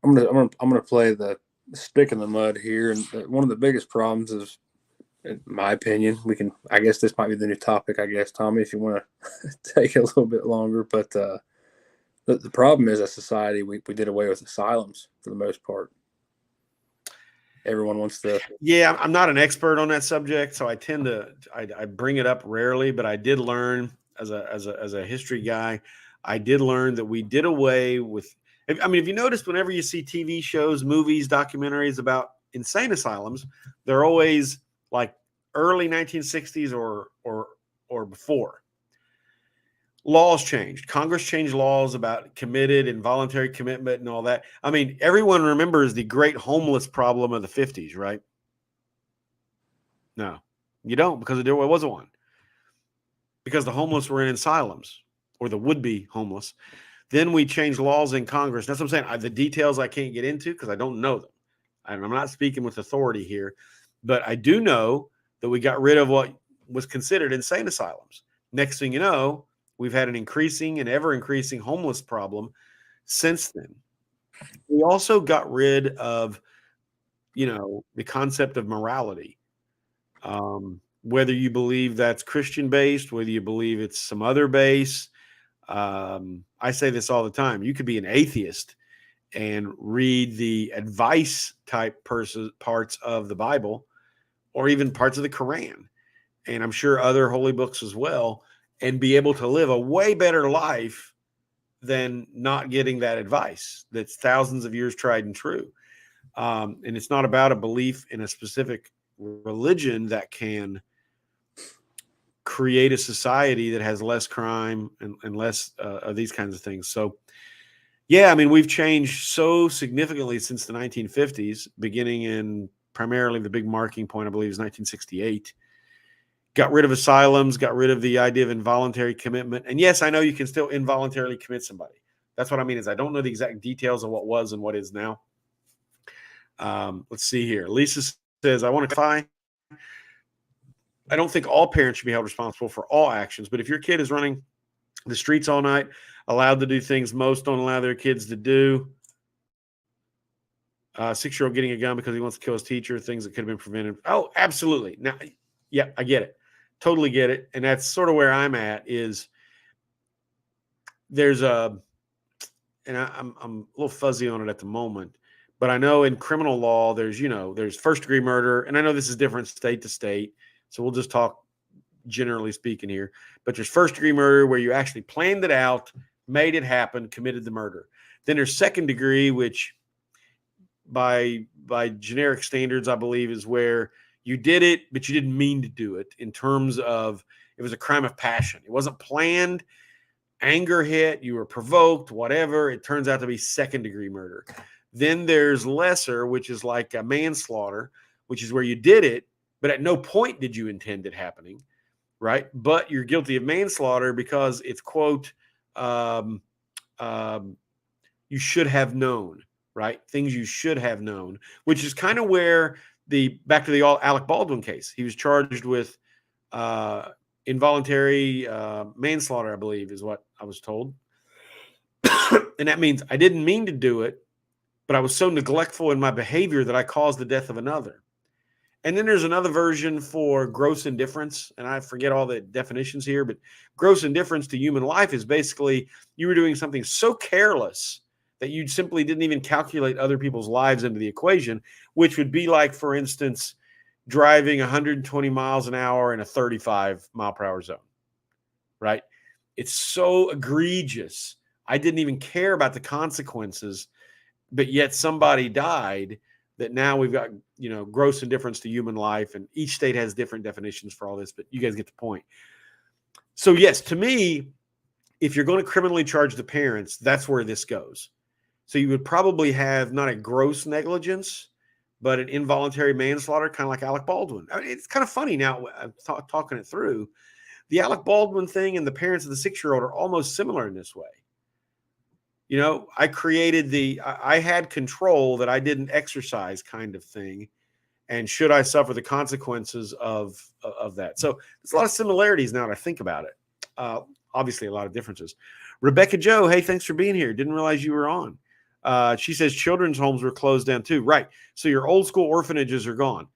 I'm gonna play the stick in the mud here, and one of the biggest problems is In my opinion, I guess this might be the new topic, I guess, Tommy, if you want to take it a little bit longer. But the problem is, as society, we did away with asylums for the most part. Everyone wants to. Yeah, I'm not an expert on that subject, so I tend to I bring it up rarely. But I did learn as a history guy, I did learn that we did away with. I mean, if you noticed, whenever you see TV shows, movies, documentaries about insane asylums, they're always like early 1960s or before. Laws changed. Congress changed laws about committed and voluntary commitment and all that. I mean, everyone remembers the great homeless problem of the 50s, right? No, you don't, because there wasn't one. Because the homeless were in asylums, or the would-be homeless. Then we changed laws in Congress. That's what I'm saying. The details I can't get into because I don't know them. And I'm not speaking with authority here, but I do know that we got rid of what was considered insane asylums. Next thing you know, we've had an increasing and ever increasing homeless problem since then. We also got rid of, the concept of morality. Whether you believe that's Christian based, whether you believe it's some other base. I say this all the time. You could be an atheist and read the advice type parts of the Bible, or even parts of the Quran, and I'm sure other holy books as well, and be able to live a way better life than not getting that advice that's thousands of years tried and true. And it's not about a belief in a specific religion that can create a society that has less crime and less of these kinds of things. So, yeah, I mean, we've changed so significantly since the 1950s, beginning in primarily the big marking point, I believe, is 1968. Got rid of asylums, got rid of the idea of involuntary commitment. And yes, I know you can still involuntarily commit somebody. That's what I mean is I don't know the exact details of what was and what is now. Let's see here. Lisa says, I want to clarify. I don't think all parents should be held responsible for all actions, but if your kid is running the streets all night, allowed to do things most don't allow their kids to do, 6-year-old getting a gun because he wants to kill his teacher, things that could have been prevented. Oh, absolutely. Now, yeah, I get it. Totally get it. And that's sort of where I'm at is there's I'm a little fuzzy on it at the moment, but I know in criminal law, there's first degree murder. And I know this is different state to state. So we'll just talk generally speaking here, but there's first degree murder where you actually planned it out, made it happen, committed the murder. Then there's second degree, which by generic standards, I believe, is where you did it, but you didn't mean to do it, in terms of it was a crime of passion. It wasn't planned. Anger hit, you were provoked, whatever. It turns out to be second degree murder. Then there's lesser, which is like a manslaughter, which is where you did it, but at no point did you intend it happening, right? But you're guilty of manslaughter because it's, quote, you should have known, right? Things you should have known, which is kind of where back to the Alec Baldwin case. He was charged with involuntary manslaughter, I believe, is what I was told. And that means I didn't mean to do it, but I was so neglectful in my behavior that I caused the death of another. And then there's another version for gross indifference, and I forget all the definitions here, but gross indifference to human life is basically you were doing something so careless that you simply didn't even calculate other people's lives into the equation, which would be like, for instance, driving 120 miles an hour in a 35 mile per hour zone, right? It's so egregious. I didn't even care about the consequences, but yet somebody died. That now we've got, gross indifference to human life, and each state has different definitions for all this, but you guys get the point. So yes, to me, if you're going to criminally charge the parents, that's where this goes. So you would probably have not a gross negligence, but an involuntary manslaughter, kind of like Alec Baldwin. I mean, it's kind of funny now, I'm talking it through. The Alec Baldwin thing and the parents of the 6-year-old are almost similar in this way. I created I had control that I didn't exercise, kind of thing. And should I suffer the consequences of that? So there's a lot of similarities now that I think about it. Obviously a lot of differences. Rebecca Joe, hey, thanks for being here. Didn't realize you were on. She says children's homes were closed down too. Right. So your old school orphanages are gone.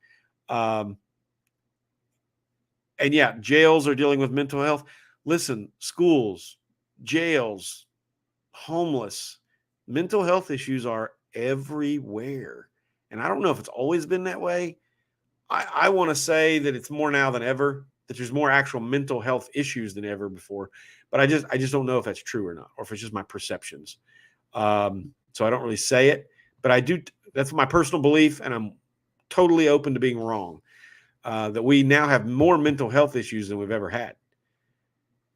And yeah, jails are dealing with mental health. Listen, schools, jails, homeless, mental health issues are everywhere. And I don't know if it's always been that way. I want to say that it's more now than ever, that there's more actual mental health issues than ever before. But I just don't know if that's true or not, or if it's just my perceptions. So I don't really say it, but I do. That's my personal belief, and I'm totally open to being wrong. That we now have more mental health issues than we've ever had.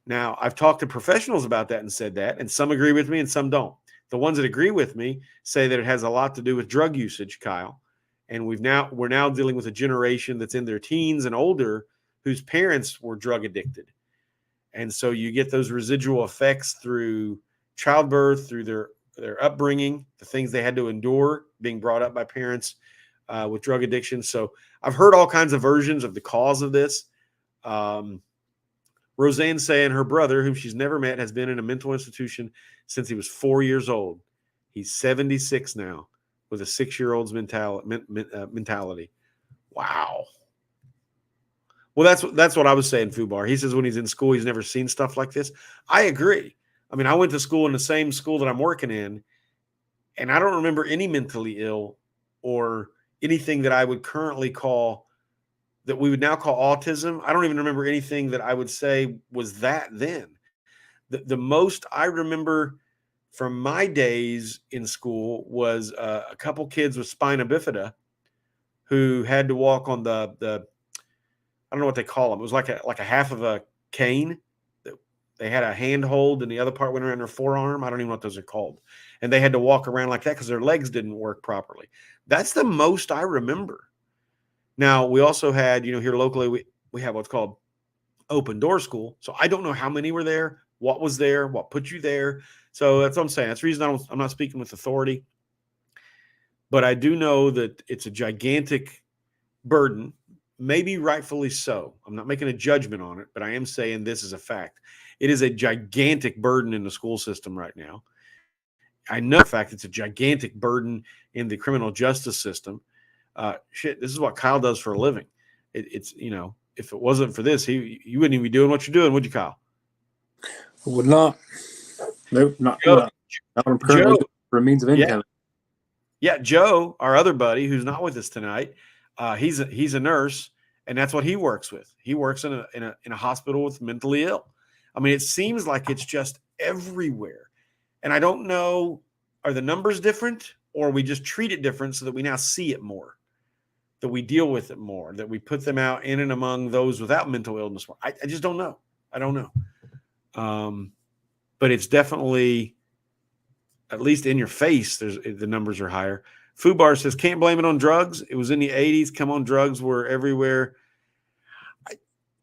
Now, I've talked to professionals about that and said that, and some agree with me and some don't. The ones that agree with me say that it has a lot to do with drug usage, Kyle. And we're now dealing with a generation that's in their teens and older whose parents were drug addicted. And so you get those residual effects through childbirth, through their upbringing, the things they had to endure being brought up by parents with drug addiction. So I've heard all kinds of versions of the cause of this. Roseanne saying her brother, whom she's never met, has been in a mental institution since he was 4 years old. He's 76 now with a 6-year-old's mentality. Wow. Well, that's what I was saying, Fubar. He says when he's in school, he's never seen stuff like this. I agree. I mean, I went to school in the same school that I'm working in, and I don't remember any mentally ill or anything that I would currently call that we would now call autism. I don't even remember anything that I would say was that then. The most I remember from my days in school was a couple kids with spina bifida who had to walk on the I don't know what they call them. It was like a half of a cane. They had a handhold and the other part went around their forearm. I don't even know what those are called. And they had to walk around like that because their legs didn't work properly. That's the most I remember. Now, we also had, here locally, we have what's called open door school. So I don't know how many were there, what was there, what put you there. So that's what I'm saying. That's the reason I'm not speaking with authority. But I do know that it's a gigantic burden, maybe rightfully so. I'm not making a judgment on it, but I am saying this is a fact. It is a gigantic burden in the school system right now. I know, in fact, it's a gigantic burden in the criminal justice system. This is what Kyle does for a living. It's if it wasn't for this, you wouldn't even be doing what you're doing, would you, Kyle? Would not. Nope, not Joe, I'm currently Joe, for a means of income. Yeah, Joe, our other buddy, who's not with us tonight, he's a nurse, and that's what he works with. He works in a hospital with mentally ill. I mean, it seems like it's just everywhere, and I don't know, are the numbers different, or we just treat it different so that we now see it more, that we deal with it more, that we put them out in and among those without mental illness more. I just don't know. I don't know. But it's definitely, at least in your face, the numbers are higher. Fubar says, can't blame it on drugs. It was in the 80s. Come on, drugs were everywhere.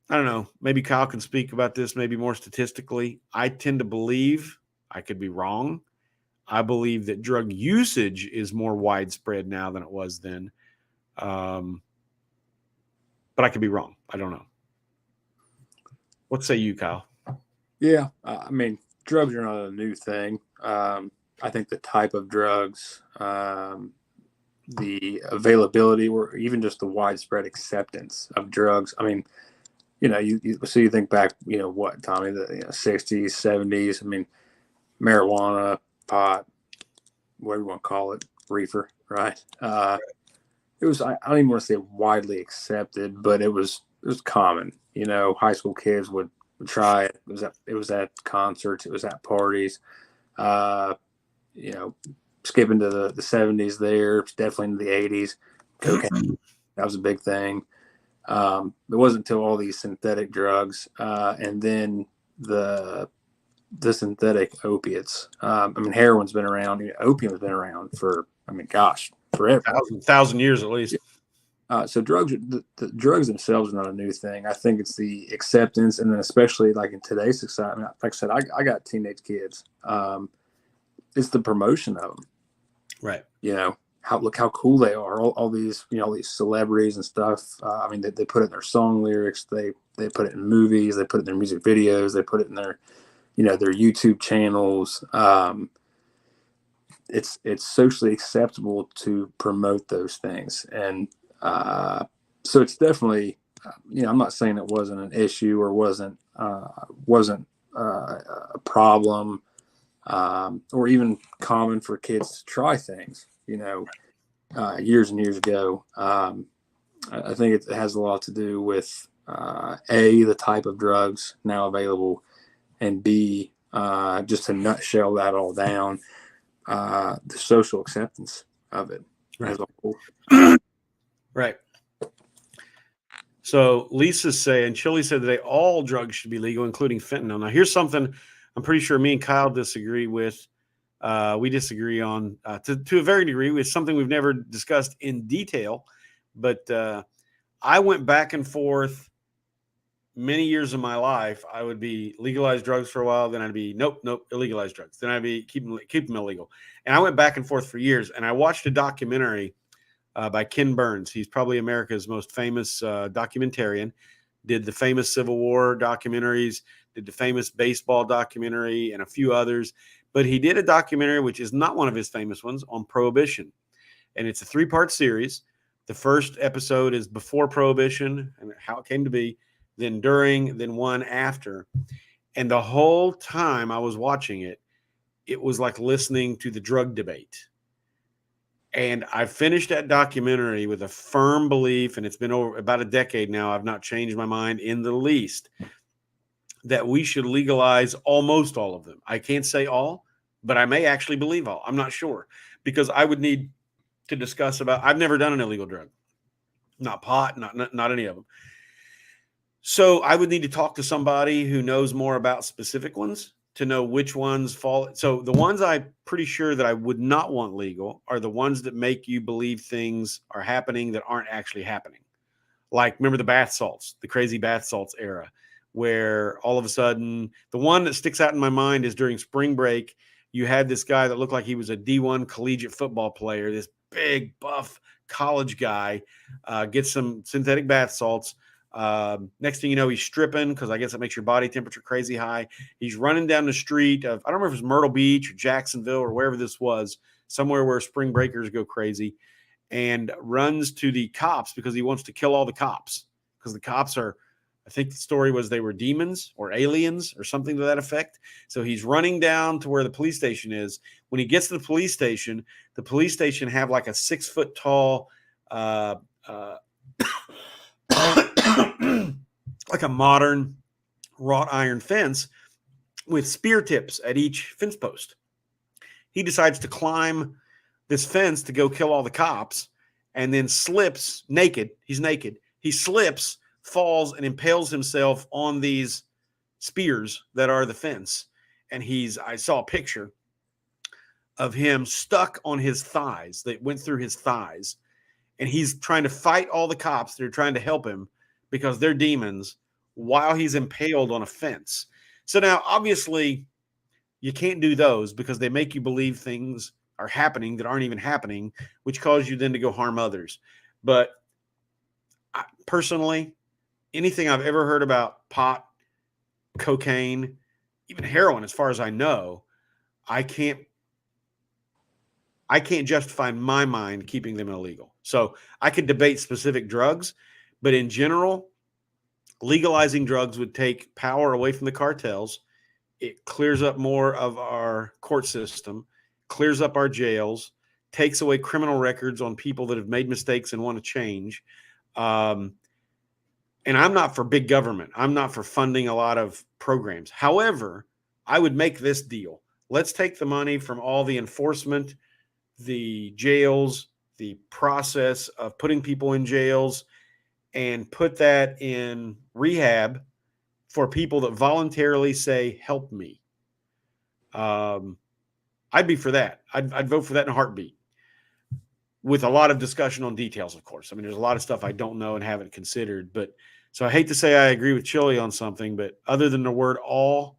I don't know. Maybe Kyle can speak about this maybe more statistically. I tend to believe, I could be wrong, I believe that drug usage is more widespread now than it was then. But I could be wrong. I don't know. What say you, Kyle? Yeah, I mean, drugs are not a new thing. I think the type of drugs, the availability, or even just the widespread acceptance of drugs. I mean, you think back, what, Tommy, the 60s, 70s. I mean, marijuana, pot, whatever you want to call it, reefer, right? It was, I don't even want to say widely accepted, but it was common. High school kids would try it. It was at concerts, it was at parties. Skipping to the 70s there, definitely into the 80s, cocaine, that was a big thing. It wasn't until all these synthetic drugs and then the synthetic opiates. Heroin's been around, opium's been around for, forever. Thousand years at least. So drugs, the drugs themselves are not a new thing. I think it's the acceptance, and then especially like in today's society. Like I said, I got teenage kids. It's the promotion of them, right? Look how cool they are. All these all these celebrities and stuff. They put it in their song lyrics. They put it in movies. They put it in their music videos. They put it in their their YouTube channels. It's socially acceptable to promote those things, and so it's definitely I'm not saying it wasn't an issue or wasn't a problem, or even common for kids to try things, years and years ago. I think it has a lot to do with the type of drugs now available, and B, just to nutshell that all down, the social acceptance of it as a whole. Right. So Lisa's saying, Chili said today all drugs should be legal, including fentanyl. Now, here's something I'm pretty sure me and Kyle disagree with. We disagree on to a varying degree with something we've never discussed in detail. But I went back and forth many years of my life. I would be legalized drugs for a while. Then I'd be, nope, illegalized drugs. Then I'd be keep them illegal. And I went back and forth for years. And I watched a documentary by Ken Burns. He's probably America's most famous documentarian. Did the famous Civil War documentaries, did the famous baseball documentary, and a few others. But he did a documentary, which is not one of his famous ones, on Prohibition. And it's a 3-part series. The first episode is before Prohibition and how it came to be, then during, then one after. And the whole time I was watching it, it was like listening to the drug debate. And I finished that documentary with a firm belief, and it's been over about a decade now. I've not changed my mind in the least, that we should legalize almost all of them. I can't say all, but I may actually believe all. I'm not sure, because I would need to discuss about, I've never done an illegal drug, not pot, not any of them. So I would need to talk to somebody who knows more about specific ones to know which ones fall. So the ones I'm pretty sure that I would not want legal are the ones that make you believe things are happening that aren't actually happening. Like, remember the bath salts, the crazy bath salts era, where all of a sudden, the one that sticks out in my mind is during spring break, you had this guy that looked like he was a D1 collegiate football player, this big, buff college guy, gets some synthetic bath salts. Next thing you know, he's stripping, because I guess it makes your body temperature crazy high. He's running down the street of, I don't remember if it was Myrtle Beach or Jacksonville or wherever this was, somewhere where spring breakers go crazy, and runs to the cops because he wants to kill all the cops, because the cops are, I think the story was they were demons or aliens or something to that effect. So he's running down to where the police station is. When he gets to the police station have like a 6-foot tall, like a modern wrought iron fence with spear tips at each fence post. He decides to climb this fence to go kill all the cops, and then slips naked. He's naked. He slips, falls, and impales himself on these spears that are the fence. And I saw a picture of him stuck on his thighs. They went through his thighs. And he's trying to fight all the cops that are trying to help him because they're demons, while he's impaled on a fence. So now, obviously, you can't do those because they make you believe things are happening that aren't even happening, which cause you then to go harm others. But personally, anything I've ever heard about pot, cocaine, even heroin, as far as I know, I can't justify in my mind keeping them illegal. So I could debate specific drugs, but in general, legalizing drugs would take power away from the cartels. It clears up more of our court system, clears up our jails, takes away criminal records on people that have made mistakes and want to change. And I'm not for big government. I'm not for funding a lot of programs. However, I would make this deal. Let's take the money from all the enforcement, the jails, the process of putting people in jails, and put that in rehab for people that voluntarily say, help me. I'd be for that. I'd vote for that in a heartbeat, with a lot of discussion on details, of course. I mean, there's a lot of stuff I don't know and haven't considered. But so I hate to say I agree with Chili on something, but other than the word all,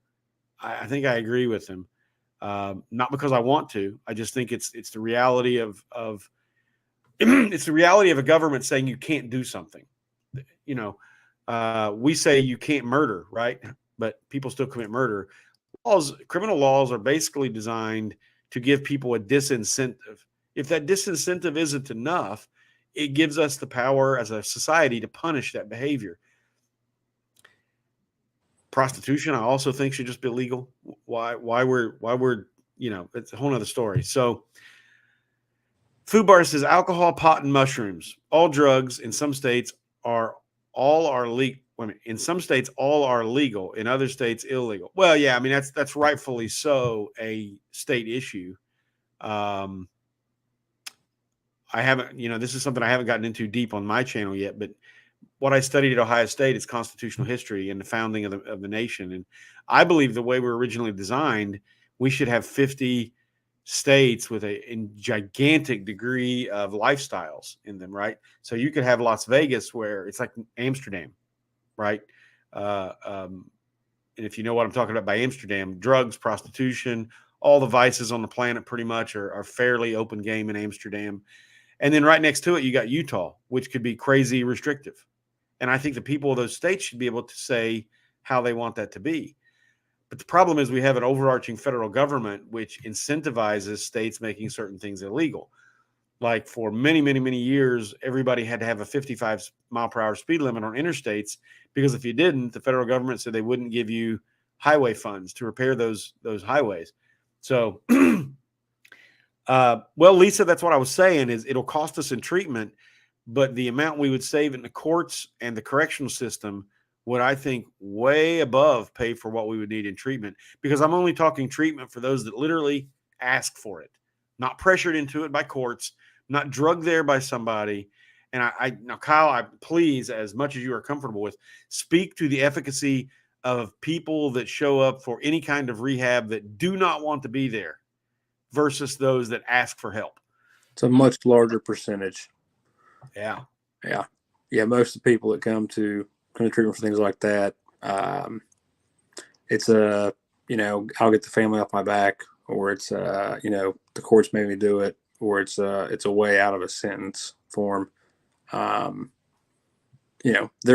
I think I agree with him. Not because I want to. I just think it's the reality of it's the reality of a government saying you can't do something. We say you can't murder, right? But people still commit murder. Criminal laws are basically designed to give people a disincentive. If that disincentive isn't enough, it gives us the power as a society to punish that behavior. Prostitution, I also think, should just be legal. Why we're it's a whole nother story. So Food Bar says alcohol, pot, and mushrooms, all drugs in some states are legal. In some states, all are legal. In other states, illegal. Well, yeah, I mean that's rightfully so a state issue. I haven't, this is something I haven't gotten into deep on my channel yet, but what I studied at Ohio State is constitutional history and the founding of the nation. And I believe the way we're originally designed, we should have 50 states with a gigantic degree of lifestyles in them, right? So you could have Las Vegas where it's like Amsterdam, right? And if you know what I'm talking about by Amsterdam, drugs, prostitution, all the vices on the planet pretty much are fairly open game in Amsterdam. And then right next to it, you got Utah, which could be crazy restrictive. And I think the people of those states should be able to say how they want that to be. But the problem is we have an overarching federal government which incentivizes states making certain things illegal. Like for many, many, many years, everybody had to have a 55 mile per hour speed limit on interstates because if you didn't, the federal government said they wouldn't give you highway funds to repair those highways. So, well, Lisa, that's what I was saying is it'll cost us in treatment, but the amount we would save in the courts and the correctional system would, I think, way above pay for what we would need in treatment, because I'm only talking treatment for those that literally ask for it, not pressured into it by courts, not drugged there by somebody. And now, Kyle, please, as much as you are comfortable with, speak to the efficacy of people that show up for any kind of rehab that do not want to be there versus those that ask for help. It's a much larger percentage. Yeah. Most of the people that come to treatment for things like that, it's I'll get the family off my back, or it's the courts made me do it, or it's a way out of a sentence form. There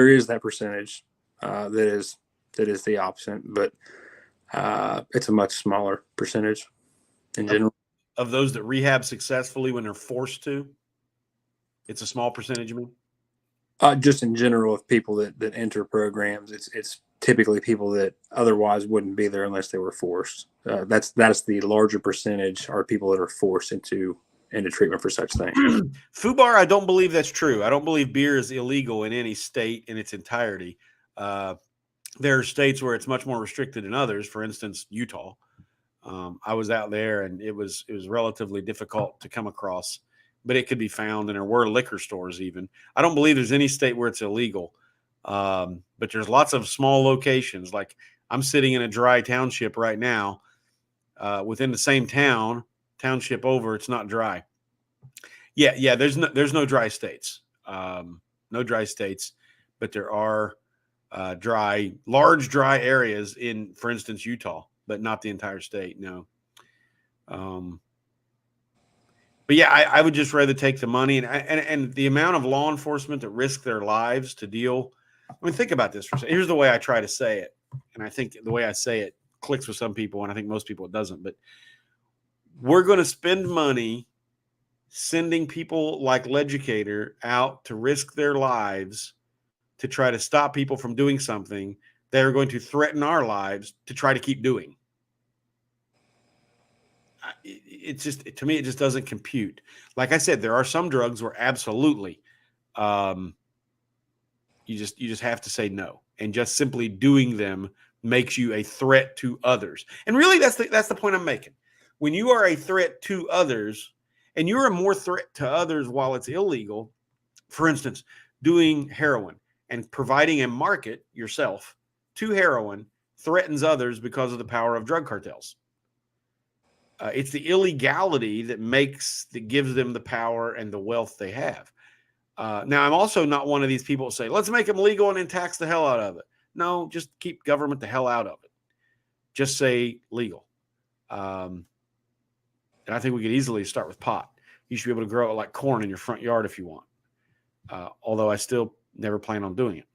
is that percentage that is the opposite, but it's a much smaller percentage in general. Of those that rehab successfully when they're forced to, it's a small percentage, you mean? Just in general, of people that enter programs, it's typically people that otherwise wouldn't be there unless they were forced. That's the larger percentage are people that are forced into treatment for such things. FUBAR, I don't believe that's true. I don't believe beer is illegal in any state in its entirety. There are states where it's much more restricted than others. For instance, Utah. I was out there and it was relatively difficult to come across, but it could be found, and there were liquor stores even. I don't believe there's any state where it's illegal, but there's lots of small locations. Like I'm sitting in a dry township right now, within the same township over, it's not dry. Yeah. There's no dry states, no dry states, but there are large dry areas in, for instance, Utah, but not the entire state. No. But yeah, I would just rather take the money and the amount of law enforcement that risk their lives to deal. I mean, think about this for a second. Here's the way I try to say it. And I think the way I say it clicks with some people, and I think most people it doesn't. But we're going to spend money sending people like Legicator out to risk their lives to try to stop people from doing something they're going to threaten our lives to try to keep doing. It's just, to me, it just doesn't compute. Like I said, there are some drugs where absolutely you just have to say no, and just simply doing them makes you a threat to others. And really, that's the point I'm making. When you are a threat to others, and you're a more threat to others while it's illegal, for instance, doing heroin and providing a market yourself to heroin threatens others because of the power of drug cartels. It's the illegality that gives them the power and the wealth they have. Now, I'm also not one of these people who say, let's make them legal and then tax the hell out of it. No, just keep government the hell out of it. Just say legal. And I think we could easily start with pot. You should be able to grow it like corn in your front yard if you want. Although I still never plan on doing it.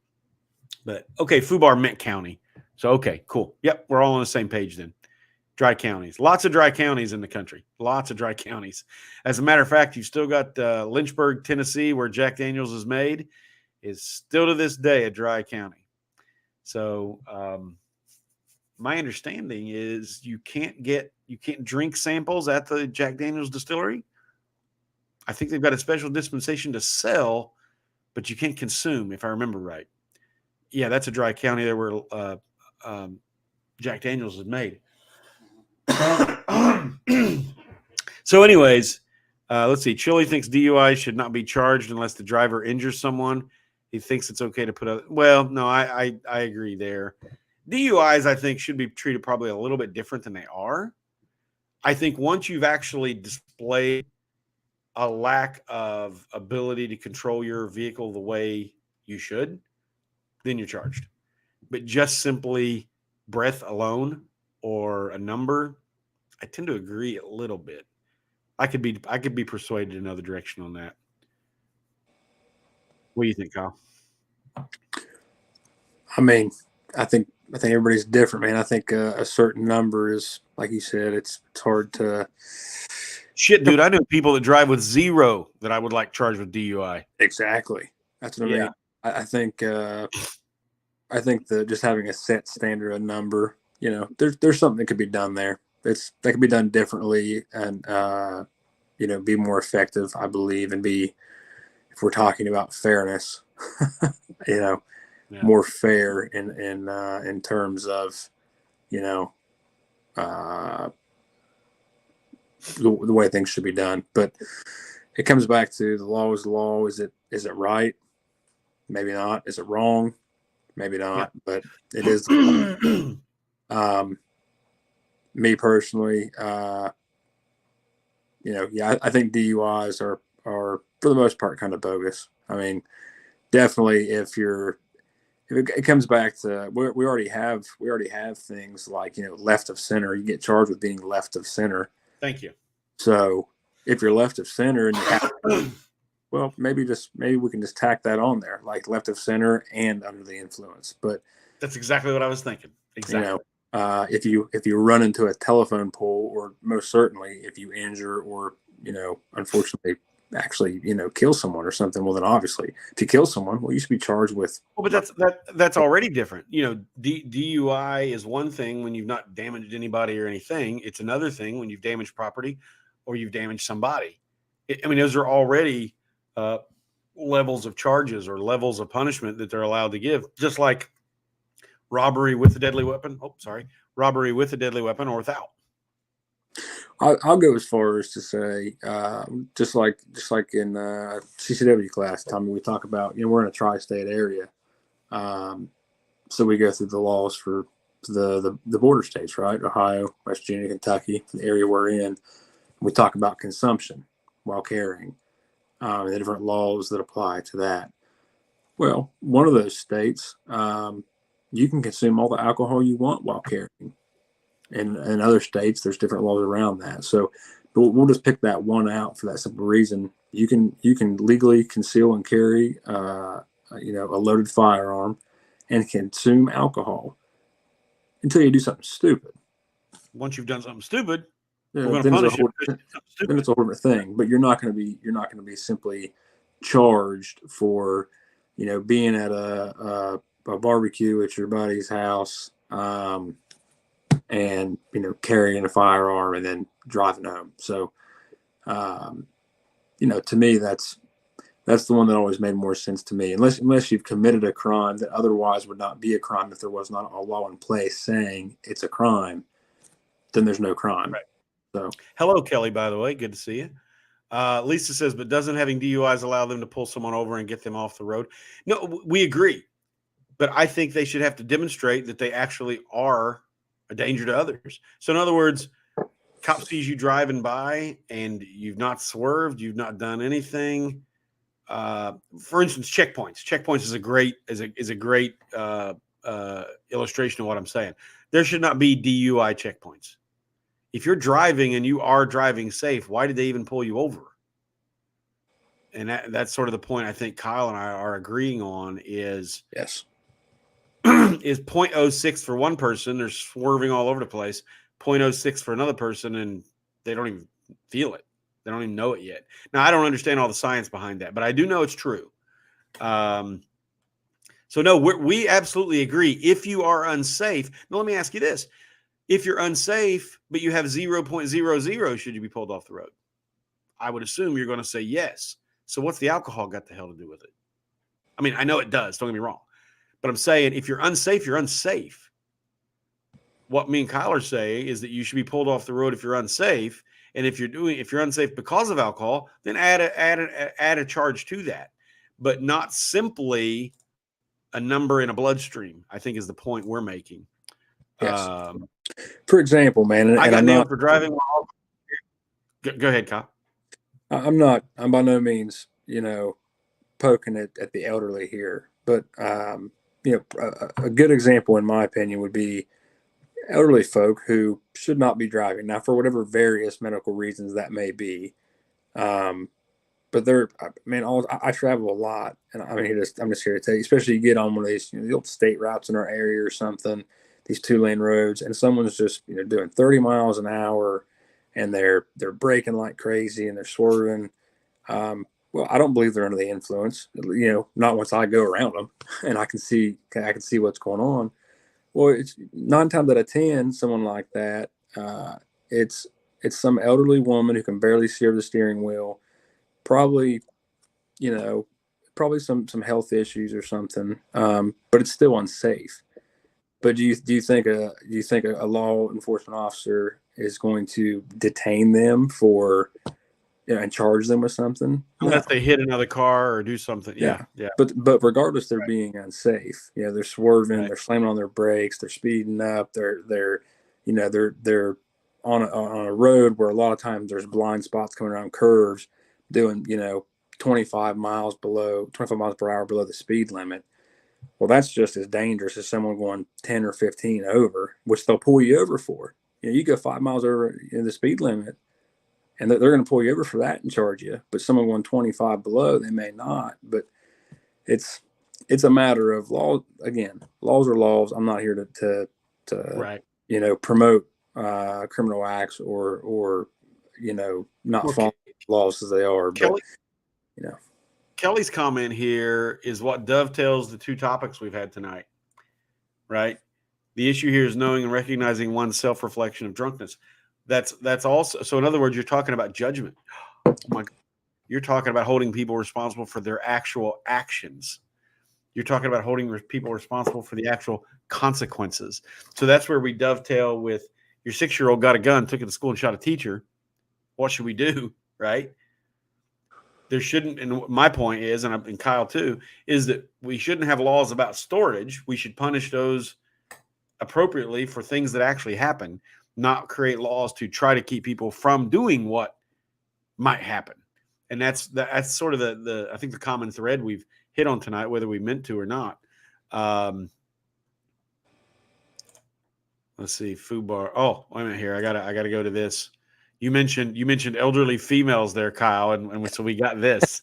But okay, FUBAR Mint County. So, okay, cool. Yep, we're all on the same page then. Dry counties. Lots of dry counties in the country. Lots of dry counties. As a matter of fact, you've still got Lynchburg, Tennessee, where Jack Daniels is made, is still to this day a dry county. So my understanding is you can't drink samples at the Jack Daniels distillery. I think they've got a special dispensation to sell, but you can't consume, if I remember right. Yeah, that's a dry county there where Jack Daniels is made. So anyways, let's see. Chili thinks DUI should not be charged unless the driver injures someone. He thinks it's okay to put a, well, no, I agree there. DUIs, I think, should be treated probably a little bit different than they are. I think once you've actually displayed a lack of ability to control your vehicle the way you should, then you're charged. But just simply breath alone or a number, I tend to agree a little bit. I could be persuaded another direction on that. What do you think, Kyle? I mean, I think everybody's different, man. I think a certain number is, like you said, it's hard to. Shit, dude, I know people that drive with 0 that I would like charged with DUI. Exactly. That's what I mean. I think that just having a set standard, a number, there's something that could be done there. That could be done differently and be more effective, I believe, and be, if we're talking about fairness, more fair in terms of, the way things should be done. But it comes back to the law is the law. Is it right? Maybe not. Is it wrong? Maybe not. Yeah. But it is. Me personally, I think DUIs are for the most part kind of bogus. I mean, definitely if it comes back to we already have things like left of center. You get charged with being left of center. Thank you. So if you're left of center and you have, well, maybe we can just tack that on there, like left of center and under the influence. But that's exactly what I was thinking. Exactly. If you run into a telephone pole, or most certainly if you injure or unfortunately actually kill someone or something, well then obviously if you kill someone, well you should be charged with. Well, but that's already different. DUI is one thing when you've not damaged anybody or anything. It's another thing when you've damaged property or you've damaged somebody. Those are already levels of charges or levels of punishment that they're allowed to give, just like robbery with a deadly weapon. Robbery with a deadly weapon or without. I'll go as far as to say, just like in CCW class, Tommy, we talk about, we're in a tri-state area. So we go through the laws for the border states, right? Ohio, West Virginia, Kentucky, the area we're in. We talk about consumption while carrying, and the different laws that apply to that. Well, one of those states, you can consume all the alcohol you want while carrying. And in other states, there's different laws around that. So we'll just pick that one out for that simple reason. You can legally conceal and carry, a loaded firearm and consume alcohol until you do something stupid. Once you've done something stupid, we're going to punish you. Then it's a whole different thing. But you're not going to be simply charged for, being at a barbecue at your buddy's house, and carrying a firearm and then driving home. So, to me, that's the one that always made more sense to me. Unless you've committed a crime that otherwise would not be a crime if there was not a law in place saying it's a crime, then there's no crime. Right. So, hello, Kelly. By the way, good to see you. Lisa says, but doesn't having DUIs allow them to pull someone over and get them off the road? No, we agree. But I think they should have to demonstrate that they actually are a danger to others. So in other words, cop sees you driving by and you've not swerved, you've not done anything. For instance, checkpoints. Checkpoints is a great illustration of what I'm saying. There should not be DUI checkpoints. If you're driving and you are driving safe, why did they even pull you over? And that's sort of the point I think Kyle and I are agreeing on is yes. Is 0.06 for one person. They're swerving all over the place. 0.06 for another person, and they don't even feel it. They don't even know it yet. Now, I don't understand all the science behind that, but I do know it's true. So no, we absolutely agree. If you are unsafe, now let me ask you this. If you're unsafe, but you have 0.00, should you be pulled off the road? I would assume you're going to say yes. So what's the alcohol got the hell to do with it? I mean, I know it does. Don't get me wrong. But I'm saying if you're unsafe, you're unsafe. What me and Kyle are saying is that you should be pulled off the road if you're unsafe. And if you're unsafe because of alcohol, then add a charge to that. But not simply a number in a bloodstream, I think is the point we're making. Yes. For example, man, and I got I'm nailed not for driving while. Go ahead, Kyle. I'm by no means, poking at the elderly here, but a good example, in my opinion, would be elderly folk who should not be driving now for whatever various medical reasons that may be. But I travel a lot, and I'm just here to tell you, especially you get on one of these, the old state routes in our area or something, these 2-lane roads, and someone's just doing 30 miles an hour, and they're braking like crazy and they're swerving. Well, I don't believe they're under the influence, not once I go around them and I can see what's going on. Well, it's 9 times out of 10, someone like that, it's some elderly woman who can barely steer the steering wheel, probably some health issues or something, but it's still unsafe. But do you think a law enforcement officer is going to detain them for and charge them with something? Unless No. they hit another car or do something. Yeah. But regardless, they're being unsafe. They're swerving, Right. they're slamming on their brakes, they're speeding up, they're on a road where a lot of times there's blind spots coming around curves, doing 25 miles per hour below the speed limit. Well, that's just as dangerous as someone going 10 or 15 over, which they'll pull you over for. You go 5 miles over the speed limit, and they're going to pull you over for that and charge you. But someone going 25 below, they may not. But it's a matter of law. Again, laws are laws. I'm not here to Right. promote criminal acts or not follow laws as they are. Kelly, but Kelly's comment here is what dovetails the 2 topics we've had tonight. Right. The issue here is knowing and recognizing one's self-reflection of drunkenness. That's also, so in other words, you're talking about judgment. Oh my God. You're talking about holding people responsible for their actual actions. You're talking about holding people responsible for the actual consequences. So that's where we dovetail with your 6-year-old got a gun, took it to school and shot a teacher. What should we do? Right. There shouldn't, and my point is, and Kyle too, is that we shouldn't have laws about storage. We should punish those appropriately for things that actually happen, not create laws to try to keep people from doing what might happen. And that's sort of the I think the common thread we've hit on tonight, whether we meant to or not. Let's see, FUBAR. Oh, wait a minute here. I gotta go to this. You mentioned elderly females there, Kyle, and so we got this.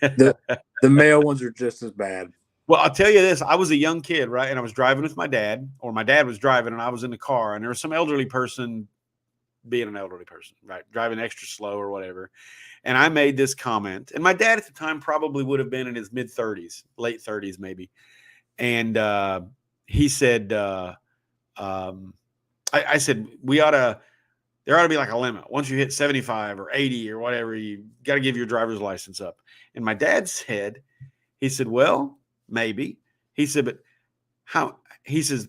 the male ones are just as bad. Well, I'll tell you this. I was a young kid, right? And I was driving with my dad, or my dad was driving, and I was in the car, and there was some elderly person being an elderly person, right? Driving extra slow or whatever. And I made this comment, and my dad at the time probably would have been in his mid-30s, late 30s maybe. And he said, I said, there ought to be like a limit. Once you hit 75 or 80 or whatever, you got to give your driver's license up. And my dad said, he said, well, maybe. He said, but how? He says,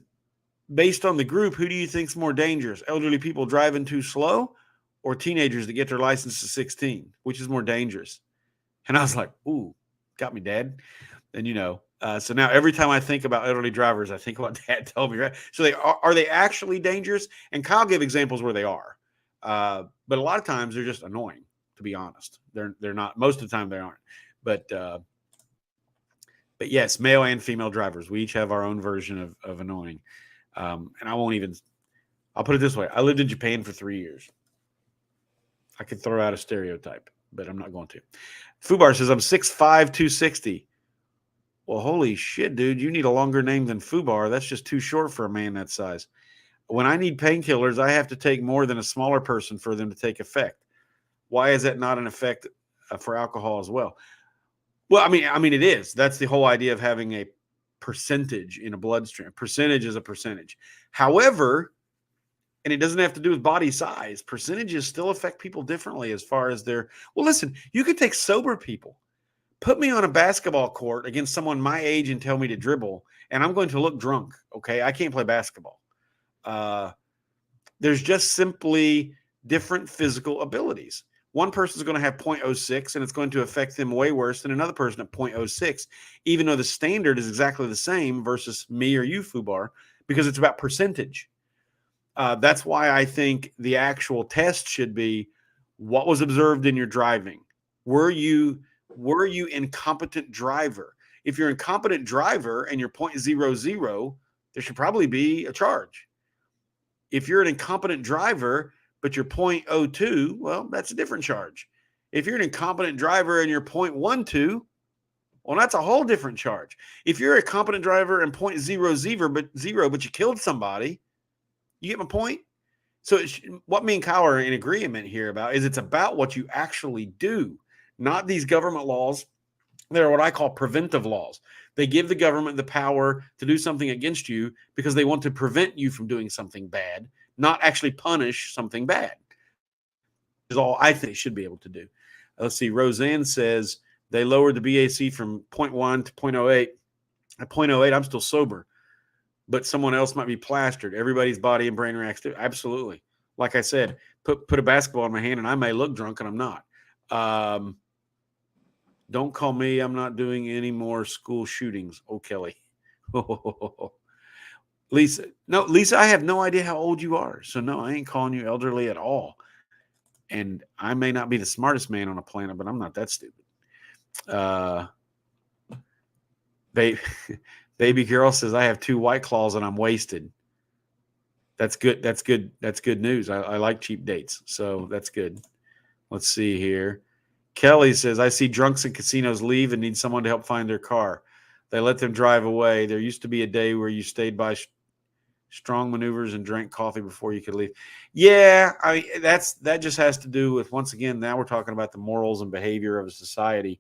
based on the group, who do you think's more dangerous? Elderly people driving too slow or teenagers that get their license to 16? Which is more dangerous? And I was like, ooh, got me, Dad. And, so now every time I think about elderly drivers, I think what Dad told me, right? So are they actually dangerous? And Kyle gave examples where they are. But a lot of times they're just annoying, to be honest. They're not. Most of the time they aren't. But yes, male and female drivers, we each have our own version of annoying. And I'll put it this way. I lived in Japan for 3 years. I could throw out a stereotype, but I'm not going to. Fubar says, I'm 6'5", 260. Well, holy shit, dude. You need a longer name than Fubar. That's just too short for a man that size. When I need painkillers, I have to take more than a smaller person for them to take effect. Why is that not an effect for alcohol as well? Well, I mean, it is. That's the whole idea of having a percentage in a bloodstream. Percentage is a percentage. However, and it doesn't have to do with body size. Percentages still affect people differently as far as their. Well, listen, you could take sober people, put me on a basketball court against someone my age and tell me to dribble, and I'm going to look drunk. Okay, I can't play basketball. There's just simply different physical abilities. One person is going to have 0.06, and it's going to affect them way worse than another person at 0.06, even though the standard is exactly the same versus me or you, Fubar, because it's about percentage. That's why I think the actual test should be what was observed in your driving. Were you incompetent driver? If you're incompetent driver and you're 0.00, there should probably be a charge. If you're an incompetent driver, but you're 0.02, well, that's a different charge. If you're an incompetent driver and you're 0.12, well, that's a whole different charge. If you're a competent driver and 0.00, but you killed somebody, you get my point? So what me and Kyle are in agreement here about is it's about what you actually do, not these government laws. They're what I call preventive laws. They give the government the power to do something against you because they want to prevent you from doing something bad, not actually punish something bad. Is all I think they should be able to do. Let's see. Roseanne says they lowered the BAC from 0.1 to 0.08. At 0.08, I'm still sober, but someone else might be plastered. Everybody's body and brain reacts to it. Absolutely. Like I said, put a basketball in my hand and I may look drunk and I'm not. Don't call me. I'm not doing any more school shootings. Oh, Kelly. Lisa. No, Lisa, I have no idea how old you are. So no, I ain't calling you elderly at all. And I may not be the smartest man on the planet, but I'm not that stupid. Baby girl says I have 2 White Claws and I'm wasted. That's good. That's good. That's good news. I like cheap dates. So that's good. Let's see here. Kelly says, I see drunks in casinos leave and need someone to help find their car. They let them drive away. There used to be a day where you stayed by strong maneuvers and drank coffee before you could leave. Yeah, I mean, that just has to do with, once again, now we're talking about the morals and behavior of a society.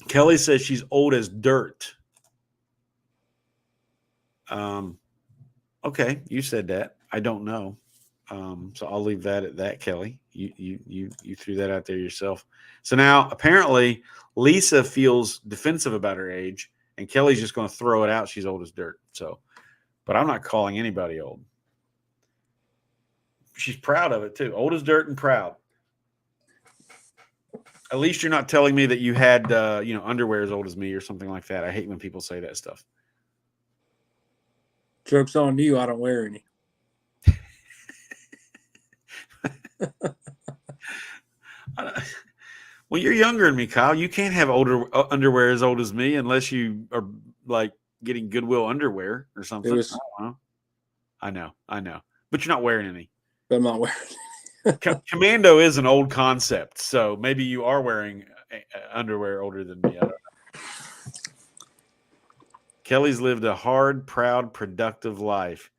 Kelly says she's old as dirt. Okay, you said that. I don't know. So I'll leave that at that, Kelly. You threw that out there yourself. So now apparently Lisa feels defensive about her age, and Kelly's just going to throw it out. She's old as dirt. So, but I'm not calling anybody old. She's proud of it too. Old as dirt and proud. At least you're not telling me that you had underwear as old as me or something like that. I hate when people say that stuff. Joke's on you. I don't wear any. Well, you're younger than me, Kyle. You can't have older underwear as old as me unless you are like getting Goodwill underwear or something. I know. But you're not wearing any. But I'm not wearing. Commando is an old concept, so maybe you are wearing underwear older than me. I don't know. Kelly's lived a hard, proud, productive life.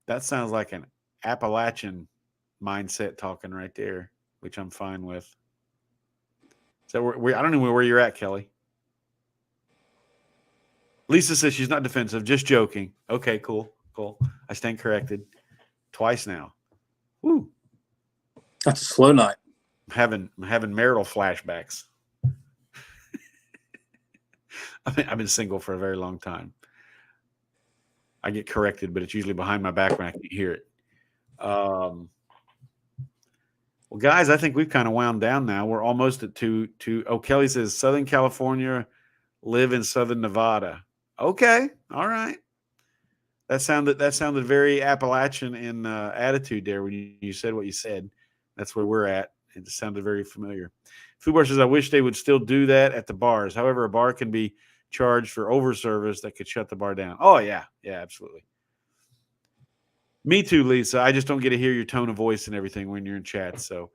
That sounds like an Appalachian mindset talking right there, which I'm fine with. So I don't know where you're at, Kelly. Lisa says she's not defensive, just joking. Okay, cool. I stand corrected. Twice now. Woo. That's a slow night. I'm having marital flashbacks. I've been single for a very long time. I get corrected, but it's usually behind my back when I can hear it. Well, guys, I think we've kind of wound down now. We're almost at two. Oh, Kelly says Southern California, live in Southern Nevada. Okay, all right. That sounded very Appalachian in attitude there when you said what you said. That's where we're at. It just sounded very familiar. Fubar says, I wish they would still do that at the bars. However, a bar can be charged for overservice that could shut the bar down. Oh, yeah. Yeah, absolutely. Me too, Lisa. I just don't get to hear your tone of voice and everything when you're in chat. So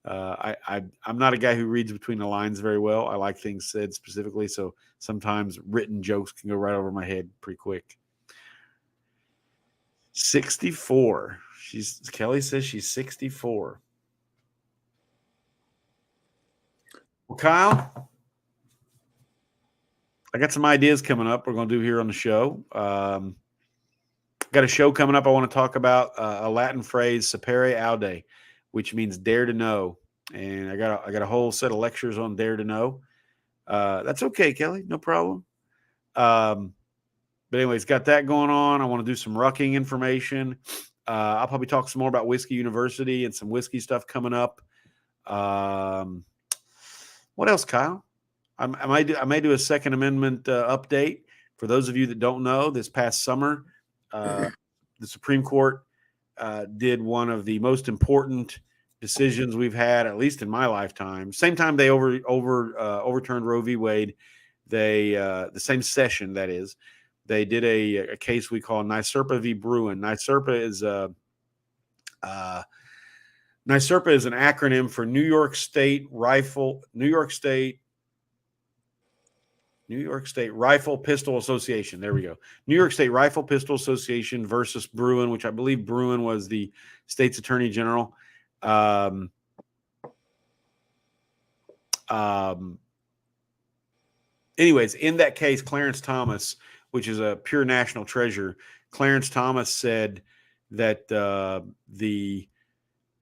I'm not a guy who reads between the lines very well. I like things said specifically. So sometimes written jokes can go right over my head pretty quick. 64. Kelly says she's 64. Well, Kyle, I got some ideas coming up we're going to do here on the show. Got a show coming up I want to talk about, a Latin phrase, sapere aude, which means dare to know. And I got a whole set of lectures on dare to know. That's okay, Kelly. No problem. But anyways, got that going on. I want to do some rucking information. I'll probably talk some more about Whiskey University and some whiskey stuff coming up. What else, Kyle? I may do a Second Amendment update. For those of you that don't know, this past summer, the Supreme Court did one of the most important decisions we've had, at least in my lifetime. Same time they overturned Roe v. Wade. The same session, that is, they did a case we call NYSERPA v. Bruin. NYSERPA is an acronym for New York State Rifle Pistol Association. There we go. New York State Rifle Pistol Association versus Bruin, which I believe Bruin was the state's attorney general. Anyways, in that case, Clarence Thomas, which is a pure national treasure, Clarence Thomas said that the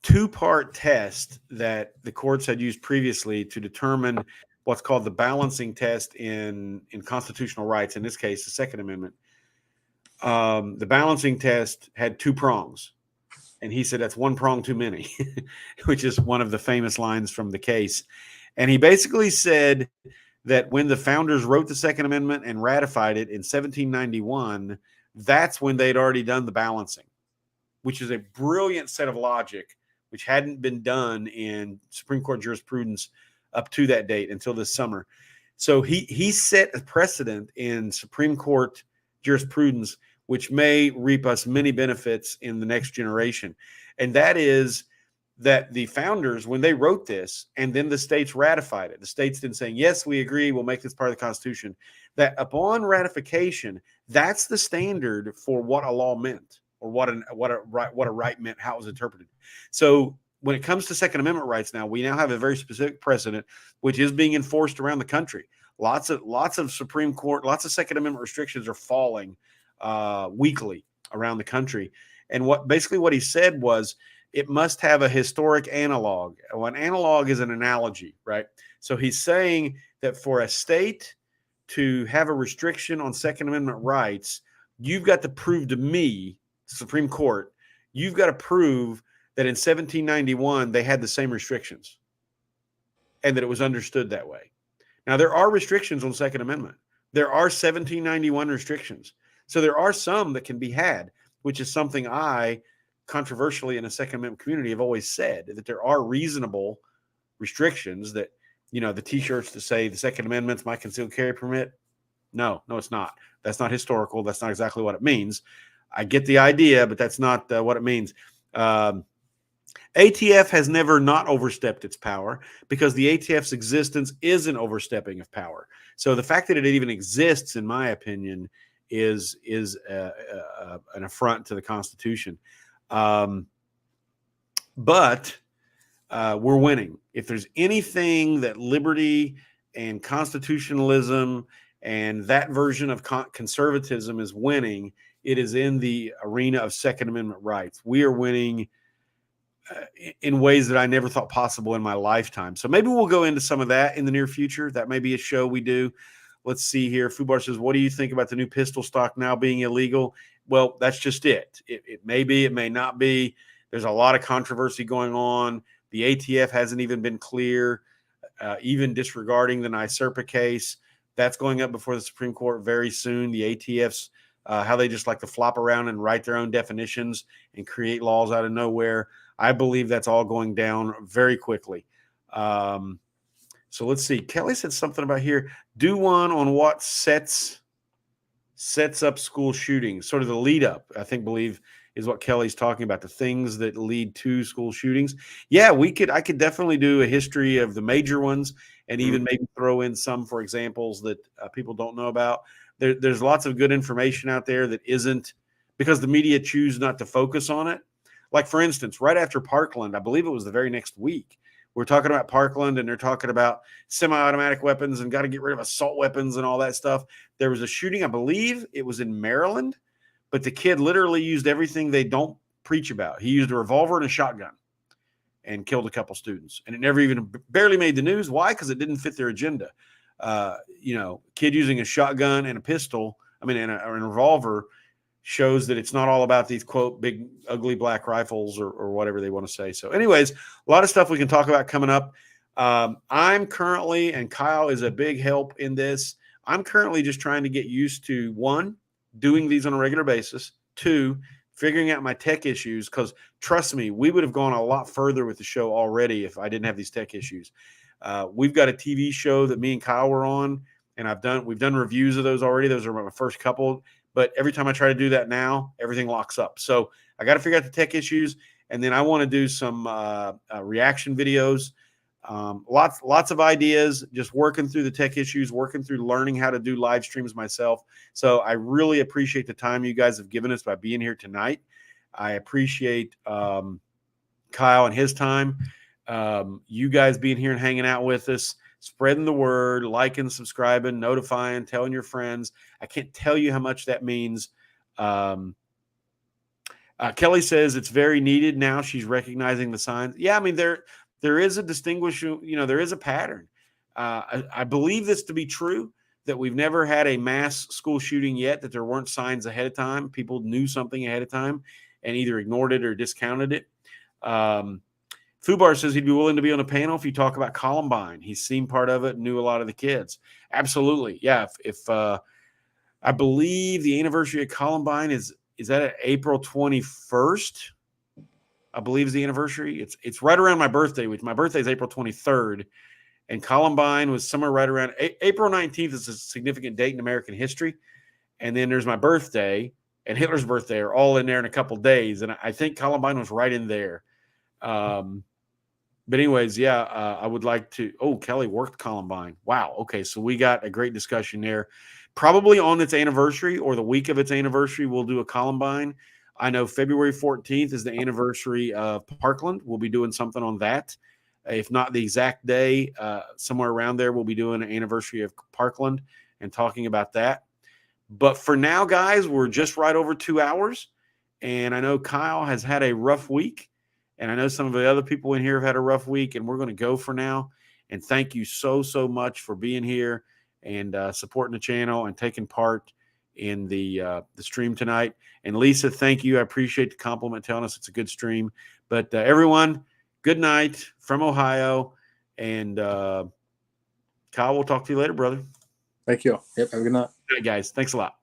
two-part test that the courts had used previously to determine what's called the balancing test in constitutional rights, in this case, the Second Amendment, the balancing test had two prongs. And he said that's one prong too many, which is one of the famous lines from the case. And he basically said that when the founders wrote the Second Amendment and ratified it in 1791, that's when they'd already done the balancing, which is a brilliant set of logic, which hadn't been done in Supreme Court jurisprudence up to that date until this summer. So he set a precedent in Supreme Court jurisprudence, which may reap us many benefits in the next generation. And that is that the founders, when they wrote this, and then the states ratified it, the states then saying, yes, we agree, we'll make this part of the Constitution, that upon ratification, that's the standard for what a law meant, or what a right meant, how it was interpreted. So when it comes to Second Amendment rights now, we now have a very specific precedent, which is being enforced around the country. Lots of Supreme Court, lots of Second Amendment restrictions are falling weekly around the country. And what he said was, it must have a historic analog. Well, an analog is an analogy, right? So he's saying that for a state to have a restriction on Second Amendment rights, you've got to prove to me, Supreme Court, you've got to prove that in 1791 they had the same restrictions and that it was understood that way. Now, there are restrictions on Second Amendment. There are 1791 restrictions. So there are some that can be had, which is something I, controversially in a Second Amendment community, have always said, that there are reasonable restrictions. That, the T-shirts to say the Second Amendment's my concealed carry permit. No, it's not. That's not historical. That's not exactly what it means. I get the idea, but that's not what it means. ATF has never not overstepped its power, because the ATF's existence is an overstepping of power. So the fact that it even exists, in my opinion, is an affront to the Constitution. But we're winning. If there's anything that liberty and constitutionalism and that version of conservatism is winning, it is in the arena of Second Amendment rights. We are winning in ways that I never thought possible in my lifetime. So maybe we'll go into some of that in the near future. That may be a show we do. Let's see here. Fubar says, what do you think about the new pistol stock now being illegal? Well, that's just it. It may be, it may not be. There's a lot of controversy going on. The ATF hasn't even been clear, even disregarding the NYSERPA case. That's going up before the Supreme Court very soon. The ATF's, how they just like to flop around and write their own definitions and create laws out of nowhere. I believe that's all going down very quickly. So let's see. Kelly said something about here. Do one on what sets up school shootings, sort of the lead up, believe is what Kelly's talking about, the things that lead to school shootings. Yeah, I could definitely do a history of the major ones, and even maybe throw in some for examples that people don't know about. There's lots of good information out there that isn't because the media choose not to focus on it. Like, for instance, right after Parkland, I believe it was the very next week, we're talking about Parkland, and they're talking about semi-automatic weapons and got to get rid of assault weapons and all that stuff. There was a shooting, I believe it was in Maryland, but the kid literally used everything they don't preach about. He used a revolver and a shotgun and killed a couple students. And it never even barely made the news. Why? Because it didn't fit their agenda. Kid using a shotgun and a pistol, and a revolver, shows that it's not all about these, quote, big, ugly black rifles or whatever they want to say. So anyways, a lot of stuff we can talk about coming up. I'm currently, and Kyle is a big help in this, I'm currently just trying to get used to, one, doing these on a regular basis, two, figuring out my tech issues, because trust me, we would have gone a lot further with the show already if I didn't have these tech issues. We've got a TV show that me and Kyle were on, and we've done reviews of those already. Those are my first couple. But every time I try to do that now, everything locks up. So I got to figure out the tech issues, and then I want to do some reaction videos. Lots of ideas, just working through the tech issues, working through learning how to do live streams myself. So I really appreciate the time you guys have given us by being here tonight. I appreciate Kyle and his time. You guys being here and hanging out with us, spreading the word, liking, subscribing, notifying, telling your friends. I can't tell you how much that means. Kelly says it's very needed now. She's recognizing the signs. Yeah, there is a there is a pattern. I believe this to be true, that we've never had a mass school shooting yet that there weren't signs ahead of time. People knew something ahead of time and either ignored it or discounted it. Fubar says he'd be willing to be on a panel if you talk about Columbine. He's seen part of it, knew a lot of the kids. Absolutely. Yeah. If I believe the anniversary of Columbine is that April 21st? I believe is the anniversary. It's right around my birthday, which my birthday is April 23rd. And Columbine was somewhere right around April 19th is a significant date in American history. And then there's my birthday and Hitler's birthday are all in there in a couple days. And I think Columbine was right in there. But anyways, yeah, I would like to. Oh, Kelly worked Columbine. Wow. Okay, so we got a great discussion there. Probably on its anniversary or the week of its anniversary, we'll do a Columbine. I know February 14th is the anniversary of Parkland. We'll be doing something on that. If not the exact day, somewhere around there, we'll be doing an anniversary of Parkland and talking about that. But for now, guys, we're just right over 2 hours. And I know Kyle has had a rough week. And I know some of the other people in here have had a rough week, and we're going to go for now. And thank you so much for being here and supporting the channel and taking part in the stream tonight. And Lisa, thank you. I appreciate the compliment telling us it's a good stream. But everyone, good night from Ohio. And Kyle, we'll talk to you later, brother. Thank you. Yep. Have a good night. Good night, guys. Thanks a lot.